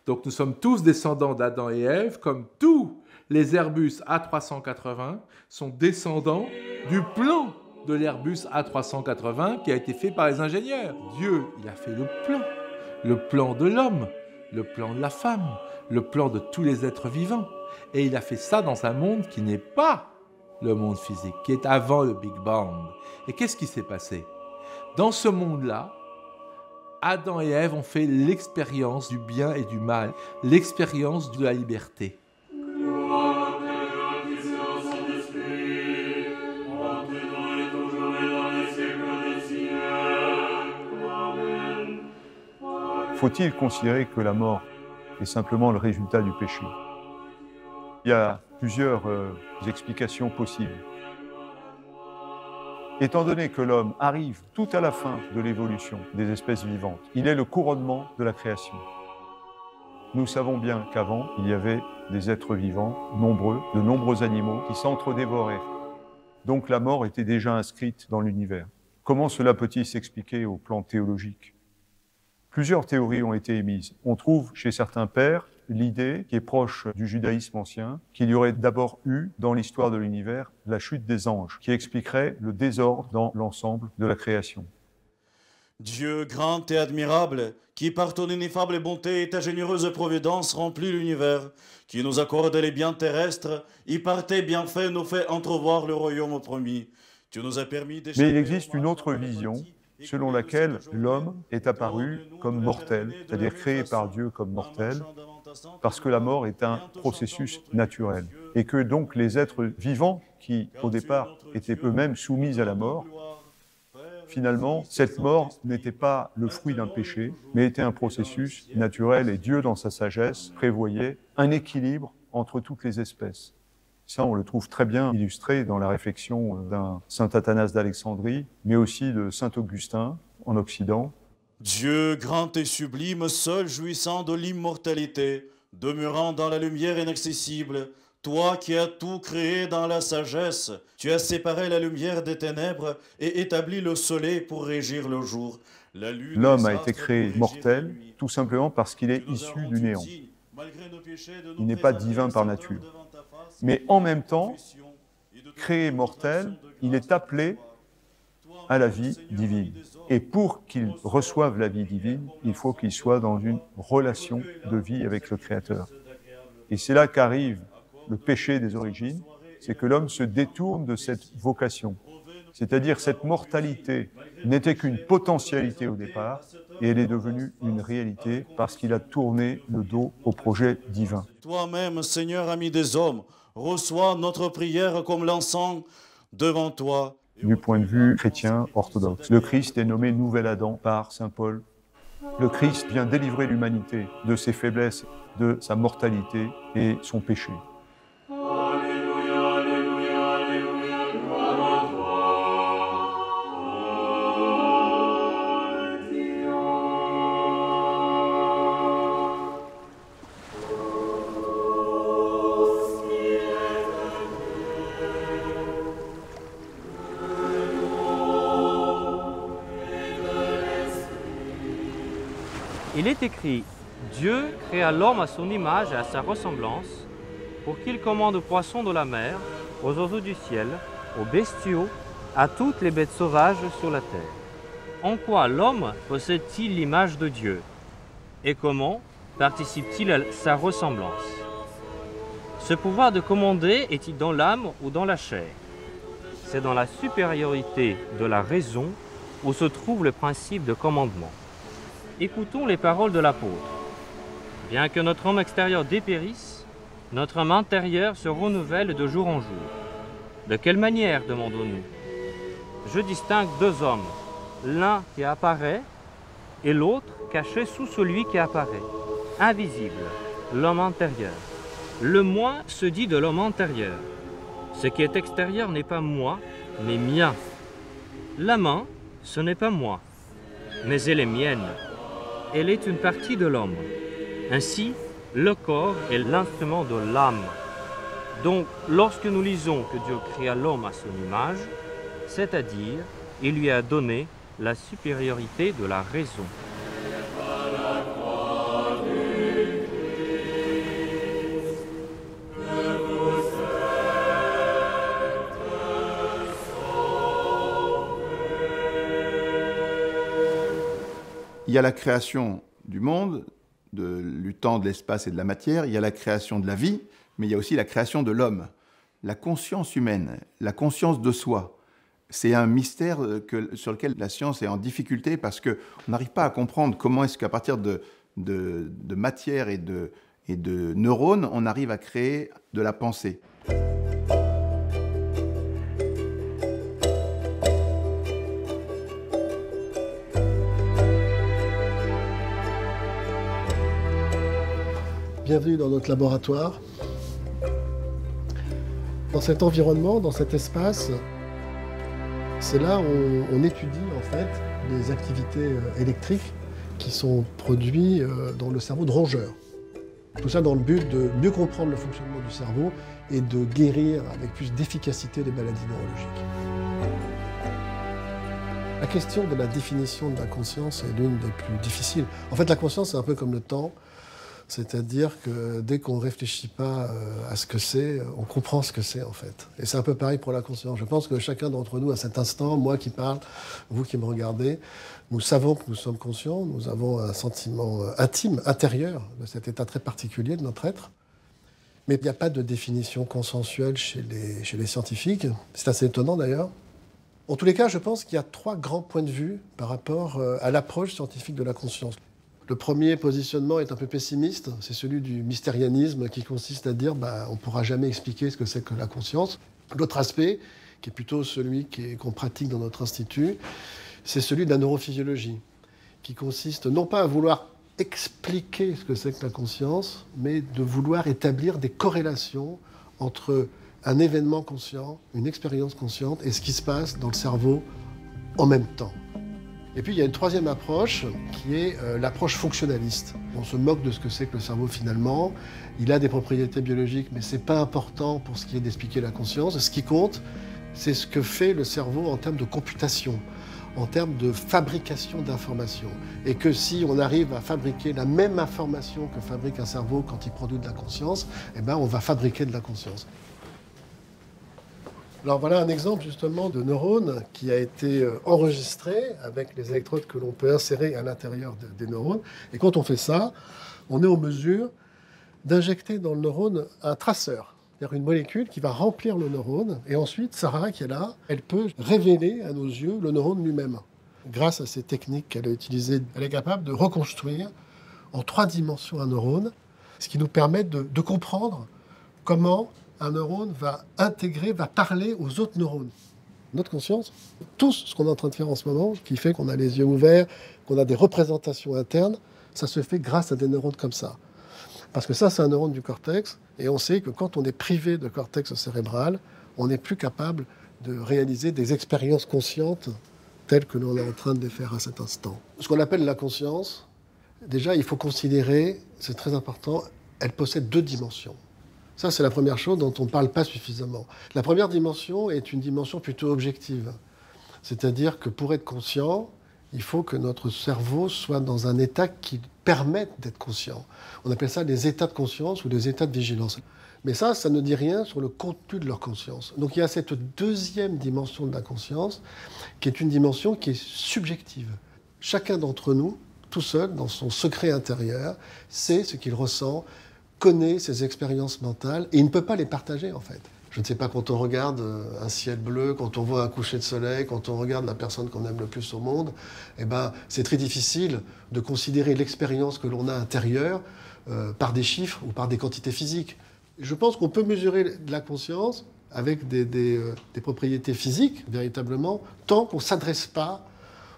Donc nous sommes tous descendants d'Adam et Ève, comme tous les Airbus A380 sont descendants du plan de l'Airbus A380 qui a été fait par les ingénieurs. Dieu, il a fait le plan de l'homme, le plan de la femme, le plan de tous les êtres vivants. Et il a fait ça dans un monde qui n'est pas le monde physique, qui est avant le Big Bang. Et qu'est-ce qui s'est passé? Dans ce monde-là, Adam et Ève ont fait l'expérience du bien et du mal, l'expérience de la liberté. Faut-il considérer que la mort est simplement le résultat du péché? Il y a plusieurs explications possibles. Étant donné que l'homme arrive tout à la fin de l'évolution des espèces vivantes, il est le couronnement de la création. Nous savons bien qu'avant, il y avait des êtres vivants nombreux, de nombreux animaux qui s'entre-dévoraient. Donc la mort était déjà inscrite dans l'univers. Comment cela peut-il s'expliquer au plan théologique? Plusieurs théories ont été émises. On trouve chez certains pères l'idée, qui est proche du judaïsme ancien, qu'il y aurait d'abord eu, dans l'histoire de l'univers, la chute des anges, qui expliquerait le désordre dans l'ensemble de la création. Dieu grand et admirable, qui par ton ineffable bonté et ta généreuse providence remplit l'univers, qui nous accorde les biens terrestres, et par tes bienfaits nous fait entrevoir le royaume promis. Tu nous as permis d'échapper. Mais il existe une autre vision, selon laquelle l'homme est apparu comme mortel, c'est-à-dire créé par Dieu comme mortel, parce que la mort est un processus naturel. Et que donc les êtres vivants, qui au départ étaient eux-mêmes soumis à la mort, finalement, cette mort n'était pas le fruit d'un péché, mais était un processus naturel, et Dieu, dans sa sagesse, prévoyait un équilibre entre toutes les espèces. Ça, on le trouve très bien illustré dans la réflexion d'un saint Athanase d'Alexandrie, mais aussi de saint Augustin en Occident. Dieu grand et sublime, seul jouissant de l'immortalité, demeurant dans la lumière inaccessible, toi qui as tout créé dans la sagesse, tu as séparé la lumière des ténèbres et établi le soleil pour régir le jour. L'homme a été créé mortel, tout simplement parce qu'il est issu du néant. Il n'est pas divin par nature. Mais en même temps, créé mortel, il est appelé à la vie divine. Et pour qu'il reçoive la vie divine, il faut qu'il soit dans une relation de vie avec le Créateur. Et c'est là qu'arrive le péché des origines, c'est que l'homme se détourne de cette vocation. C'est-à-dire cette mortalité n'était qu'une potentialité au départ, et elle est devenue une réalité parce qu'il a tourné le dos au projet divin. Toi-même, Seigneur ami des hommes, reçois notre prière comme l'encens devant toi. Du point de vue chrétien orthodoxe, le Christ est nommé Nouvel Adam par saint Paul. Le Christ vient délivrer l'humanité de ses faiblesses, de sa mortalité et son péché. Il est écrit, Dieu créa l'homme à son image et à sa ressemblance, pour qu'il commande aux poissons de la mer, aux oiseaux du ciel, aux bestiaux, à toutes les bêtes sauvages sur la terre. En quoi l'homme possède-t-il l'image de Dieu? Et comment participe-t-il à sa ressemblance? Ce pouvoir de commander est-il dans l'âme ou dans la chair? C'est dans la supériorité de la raison où se trouve le principe de commandement. Écoutons les paroles de l'apôtre. Bien que notre homme extérieur dépérisse, notre homme intérieur se renouvelle de jour en jour. De quelle manière, demandons-nous? Je distingue deux hommes, l'un qui apparaît et l'autre caché sous celui qui apparaît, invisible, l'homme intérieur. Le moi se dit de l'homme intérieur. Ce qui est extérieur n'est pas moi, mais mien. La main, ce n'est pas moi, mais elle est mienne. Elle est une partie de l'homme. Ainsi, le corps est l'instrument de l'âme. Donc, lorsque nous lisons que Dieu créa l'homme à son image, c'est-à-dire, il lui a donné la supériorité de la raison. y a la création du monde, du temps, de l'espace et de la matière, il y a la création de la vie, mais il y a aussi la création de l'homme. La conscience humaine, la conscience de soi, c'est un mystère sur lequel la science est en difficulté parce qu'on n'arrive pas à comprendre comment est-ce qu'à partir de matière et de neurones, on arrive à créer de la pensée. Bienvenue dans notre laboratoire. Dans cet environnement, dans cet espace, c'est là où on étudie en fait les activités électriques qui sont produites dans le cerveau de rongeurs. Tout ça dans le but de mieux comprendre le fonctionnement du cerveau et de guérir avec plus d'efficacité les maladies neurologiques. La question de la définition de la conscience est l'une des plus difficiles. En fait, la conscience, c'est un peu comme le temps. C'est-à-dire que dès qu'on ne réfléchit pas à ce que c'est, on comprend ce que c'est en fait. Et c'est un peu pareil pour la conscience. Je pense que chacun d'entre nous, à cet instant, moi qui parle, vous qui me regardez, nous savons que nous sommes conscients, nous avons un sentiment intime, intérieur, de cet état très particulier de notre être. Mais il n'y a pas de définition consensuelle chez les scientifiques. C'est assez étonnant d'ailleurs. En tous les cas, je pense qu'il y a 3 grands points de vue par rapport à l'approche scientifique de la conscience. Le premier positionnement est un peu pessimiste, c'est celui du mystérianisme qui consiste à dire on ne pourra jamais expliquer ce que c'est que la conscience. L'autre aspect, qui est plutôt celui qu'on pratique dans notre institut, c'est celui de la neurophysiologie, qui consiste non pas à vouloir expliquer ce que c'est que la conscience, mais de vouloir établir des corrélations entre un événement conscient, une expérience consciente et ce qui se passe dans le cerveau en même temps. Et puis il y a une troisième approche qui est l'approche fonctionnaliste. On se moque de ce que c'est que le cerveau finalement. Il a des propriétés biologiques, mais ce n'est pas important pour ce qui est d'expliquer la conscience. Ce qui compte, c'est ce que fait le cerveau en termes de computation, en termes de fabrication d'informations. Et que si on arrive à fabriquer la même information que fabrique un cerveau quand il produit de la conscience, on va fabriquer de la conscience. Alors voilà un exemple justement de neurone qui a été enregistré avec les électrodes que l'on peut insérer à l'intérieur des neurones. Et quand on fait ça, on est en mesure d'injecter dans le neurone un traceur, c'est-à-dire une molécule qui va remplir le neurone. Et ensuite, Sarah, qui est là, elle peut révéler à nos yeux le neurone lui-même. Grâce à ces techniques qu'elle a utilisées, elle est capable de reconstruire en 3 dimensions un neurone, ce qui nous permet de comprendre comment un neurone va intégrer, va parler aux autres neurones. Notre conscience, tout ce qu'on est en train de faire en ce moment, qui fait qu'on a les yeux ouverts, qu'on a des représentations internes, ça se fait grâce à des neurones comme ça. Parce que ça, c'est un neurone du cortex, et on sait que quand on est privé de cortex cérébral, on n'est plus capable de réaliser des expériences conscientes telles que l'on est en train de les faire à cet instant. Ce qu'on appelle la conscience, déjà, il faut considérer, c'est très important, elle possède 2 dimensions. Ça, c'est la première chose dont on ne parle pas suffisamment. La première dimension est une dimension plutôt objective. C'est-à-dire que pour être conscient, il faut que notre cerveau soit dans un état qui permette d'être conscient. On appelle ça des états de conscience ou des états de vigilance. Mais ça ne dit rien sur le contenu de leur conscience. Donc il y a cette deuxième dimension de la conscience qui est une dimension qui est subjective. Chacun d'entre nous, tout seul, dans son secret intérieur, sait ce qu'il ressent, connaît ses expériences mentales et il ne peut pas les partager en fait. Je ne sais pas, quand on regarde un ciel bleu, quand on voit un coucher de soleil, quand on regarde la personne qu'on aime le plus au monde, c'est très difficile de considérer l'expérience que l'on a intérieure par des chiffres ou par des quantités physiques. Je pense qu'on peut mesurer la conscience avec des propriétés physiques, véritablement, tant qu'on ne s'adresse pas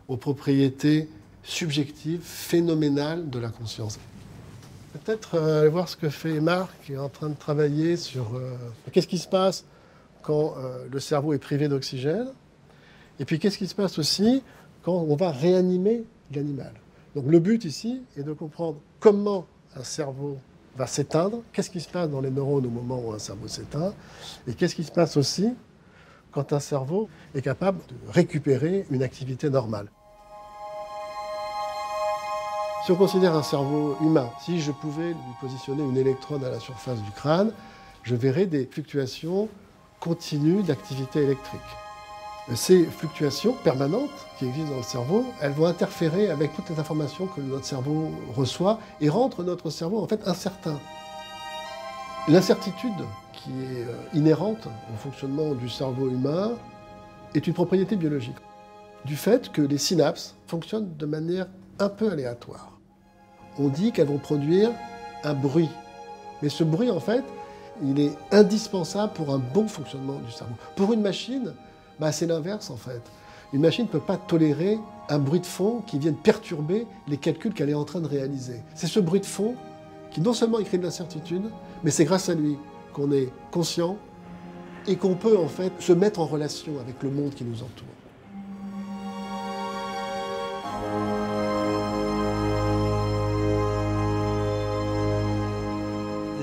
aux propriétés subjectives, phénoménales de la conscience. Peut-être aller voir ce que fait Marc, qui est en train de travailler sur qu'est-ce qui se passe quand le cerveau est privé d'oxygène, et puis qu'est-ce qui se passe aussi quand on va réanimer l'animal. Donc le but ici est de comprendre comment un cerveau va s'éteindre, qu'est-ce qui se passe dans les neurones au moment où un cerveau s'éteint, et qu'est-ce qui se passe aussi quand un cerveau est capable de récupérer une activité normale. Si on considère un cerveau humain, si je pouvais lui positionner une électrode à la surface du crâne, je verrais des fluctuations continues d'activité électrique. Ces fluctuations permanentes qui existent dans le cerveau, elles vont interférer avec toutes les informations que notre cerveau reçoit et rendre notre cerveau en fait incertain. L'incertitude qui est inhérente au fonctionnement du cerveau humain est une propriété biologique, du fait que les synapses fonctionnent de manière un peu aléatoire. On dit qu'elles vont produire un bruit, mais ce bruit en fait, il est indispensable pour un bon fonctionnement du cerveau. Pour une machine, c'est l'inverse en fait. Une machine ne peut pas tolérer un bruit de fond qui vienne perturber les calculs qu'elle est en train de réaliser. C'est ce bruit de fond qui non seulement crée de l'incertitude, mais c'est grâce à lui qu'on est conscient et qu'on peut en fait se mettre en relation avec le monde qui nous entoure.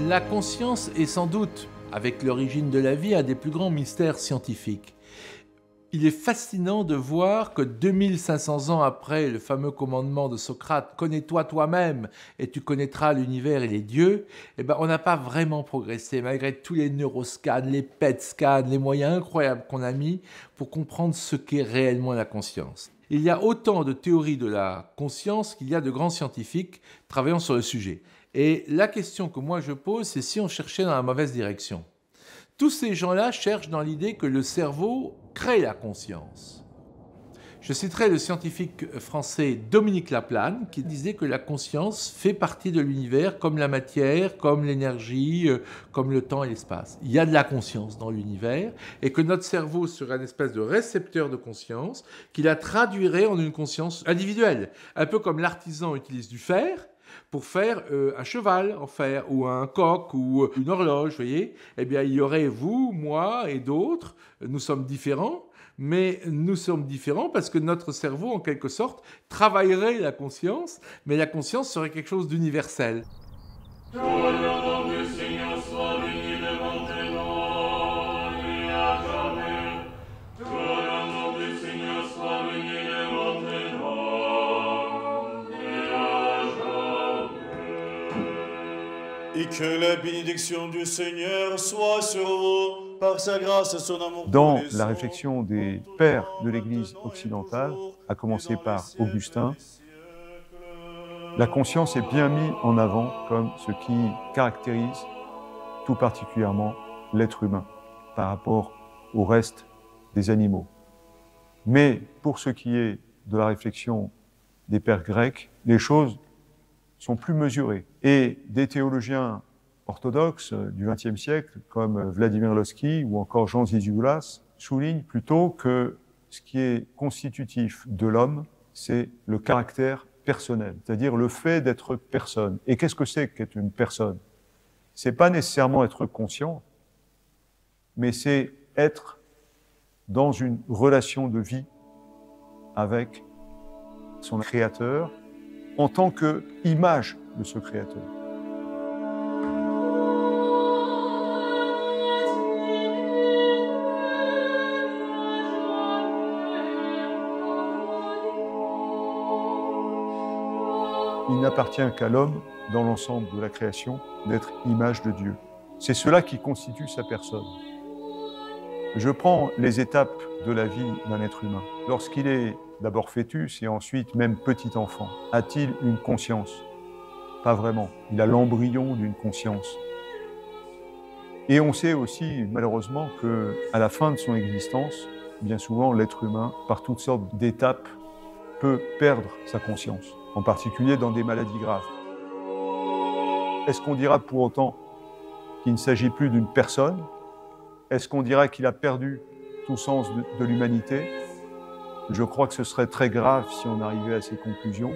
La conscience est sans doute, avec l'origine de la vie, un des plus grands mystères scientifiques. Il est fascinant de voir que 2500 ans après le fameux commandement de Socrate « Connais-toi toi-même et tu connaîtras l'univers et les dieux », on n'a pas vraiment progressé, malgré tous les neuroscans, les PET scans, les moyens incroyables qu'on a mis pour comprendre ce qu'est réellement la conscience. Il y a autant de théories de la conscience qu'il y a de grands scientifiques travaillant sur le sujet. Et la question que moi je pose, c'est si on cherchait dans la mauvaise direction. Tous ces gens-là cherchent dans l'idée que le cerveau crée la conscience. Je citerai le scientifique français Dominique Laplane qui disait que la conscience fait partie de l'univers comme la matière, comme l'énergie, comme le temps et l'espace. Il y a de la conscience dans l'univers et que notre cerveau serait une espèce de récepteur de conscience qui la traduirait en une conscience individuelle. Un peu comme l'artisan utilise du fer pour faire un cheval en fer, ou un coq, ou une horloge, vous voyez. Eh bien, il y aurait vous, moi et d'autres. Nous sommes différents, mais nous sommes différents parce que notre cerveau, en quelque sorte, travaillerait la conscience, mais la conscience serait quelque chose d'universel. Et que la bénédiction du Seigneur soit sur vous, par sa grâce et son amour. Dans la réflexion des pères de l'Église occidentale, à commencer par Augustin, la conscience est bien mise en avant comme ce qui caractérise tout particulièrement l'être humain par rapport au reste des animaux. Mais pour ce qui est de la réflexion des pères grecs, les choses sont plus mesurées. Et des théologiens orthodoxes du XXe siècle, comme Vladimir Lossky ou encore Jean Zizioulas, soulignent plutôt que ce qui est constitutif de l'homme, c'est le caractère personnel, c'est-à-dire le fait d'être personne. Et qu'est-ce que c'est qu'être une personne? C'est pas nécessairement être conscient, mais c'est être dans une relation de vie avec son créateur, en tant qu'image de ce créateur. Il n'appartient qu'à l'homme, dans l'ensemble de la création, d'être image de Dieu. C'est cela qui constitue sa personne. Je prends les étapes de la vie d'un être humain. Lorsqu'il est d'abord fœtus et ensuite même petit enfant, a-t-il une conscience? Pas vraiment. Il a l'embryon d'une conscience. Et on sait aussi, malheureusement, qu'à la fin de son existence, bien souvent, l'être humain, par toutes sortes d'étapes, peut perdre sa conscience, en particulier dans des maladies graves. Est-ce qu'on dira pour autant qu'il ne s'agit plus d'une personne? Est-ce qu'on dira qu'il a perdu tout sens de l'humanité? Je crois que ce serait très grave si on arrivait à ces conclusions.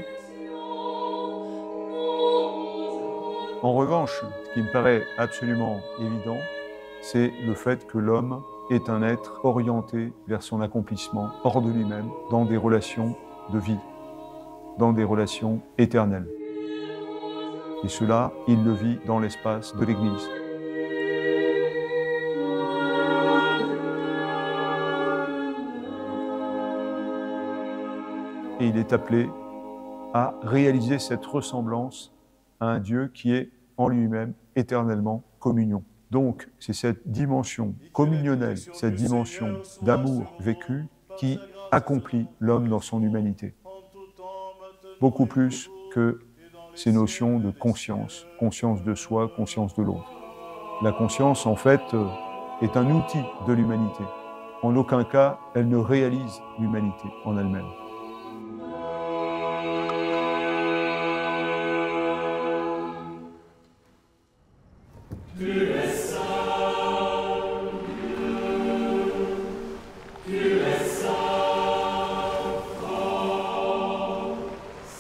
En revanche, ce qui me paraît absolument évident, c'est le fait que l'homme est un être orienté vers son accomplissement hors de lui-même, dans des relations de vie, dans des relations éternelles. Et cela, il le vit dans l'espace de l'Église. Et il est appelé à réaliser cette ressemblance à un Dieu qui est en lui-même éternellement communion. Donc, c'est cette dimension communionnelle, cette dimension d'amour vécu qui accomplit l'homme dans son humanité. Beaucoup plus que ces notions de conscience, conscience de soi, conscience de l'autre. La conscience, en fait, est un outil de l'humanité. En aucun cas, elle ne réalise l'humanité en elle-même.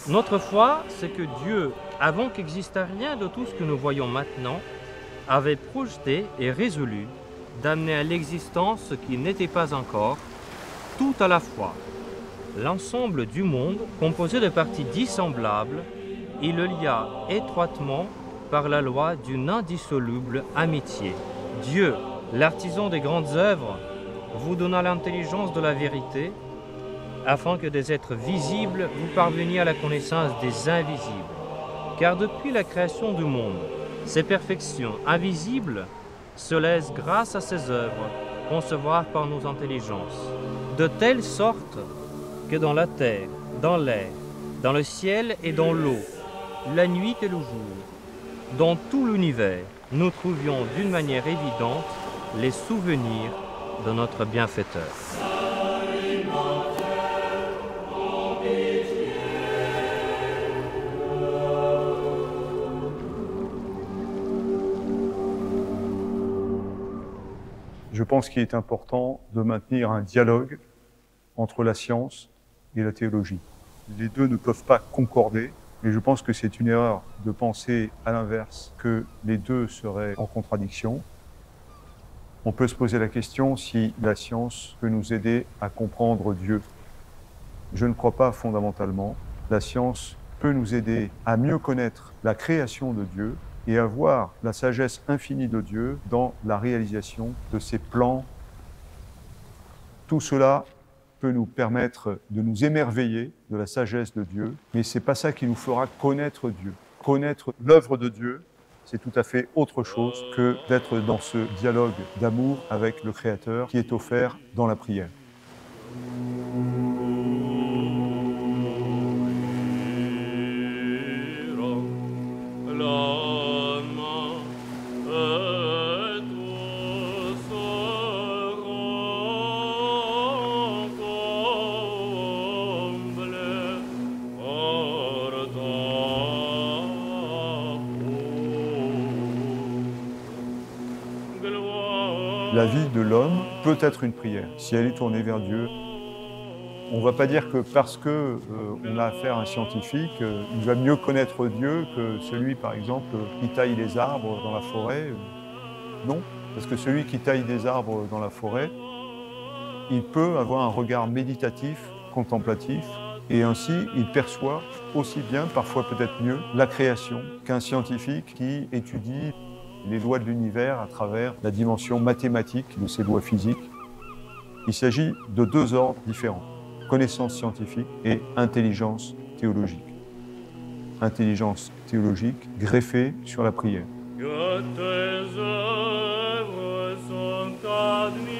Notre foi, c'est que Dieu, avant qu'existât rien de tout ce que nous voyons maintenant, avait projeté et résolu d'amener à l'existence ce qui n'était pas encore, tout à la fois. L'ensemble du monde, composé de parties dissemblables, il le lia étroitement par la loi d'une indissoluble amitié. Dieu, l'artisan des grandes œuvres, vous donna l'intelligence de la vérité, afin que des êtres visibles vous parveniez à la connaissance des invisibles. Car depuis la création du monde, ces perfections invisibles se laissent, grâce à ces œuvres, concevoir par nos intelligences, de telle sorte que dans la terre, dans l'air, dans le ciel et dans l'eau, la nuit et le jour, dans tout l'univers, nous trouvions d'une manière évidente les souvenirs de notre bienfaiteur. Je pense qu'il est important de maintenir un dialogue entre la science et la théologie. Les deux ne peuvent pas concorder, et je pense que c'est une erreur de penser à l'inverse, que les deux seraient en contradiction. On peut se poser la question si la science peut nous aider à comprendre Dieu. Je ne crois pas fondamentalement. La science peut nous aider à mieux connaître la création de Dieu et à voir la sagesse infinie de Dieu dans la réalisation de ses plans. Tout cela peut nous permettre de nous émerveiller de la sagesse de Dieu, mais ce n'est pas ça qui nous fera connaître Dieu. Connaître l'œuvre de Dieu, c'est tout à fait autre chose que d'être dans ce dialogue d'amour avec le Créateur qui est offert dans la prière. La vie de l'homme peut être une prière, si elle est tournée vers Dieu. On ne va pas dire que parce qu'on a affaire à un scientifique, il va mieux connaître Dieu que celui, par exemple, qui taille les arbres dans la forêt. Non, parce que celui qui taille des arbres dans la forêt, il peut avoir un regard méditatif, contemplatif, et ainsi il perçoit aussi bien, parfois peut-être mieux, la création qu'un scientifique qui étudie les lois de l'univers à travers la dimension mathématique de ces lois physiques. Il s'agit de deux ordres différents, connaissance scientifique et intelligence théologique. Intelligence théologique greffée sur la prière. Que tes œuvres sont admises.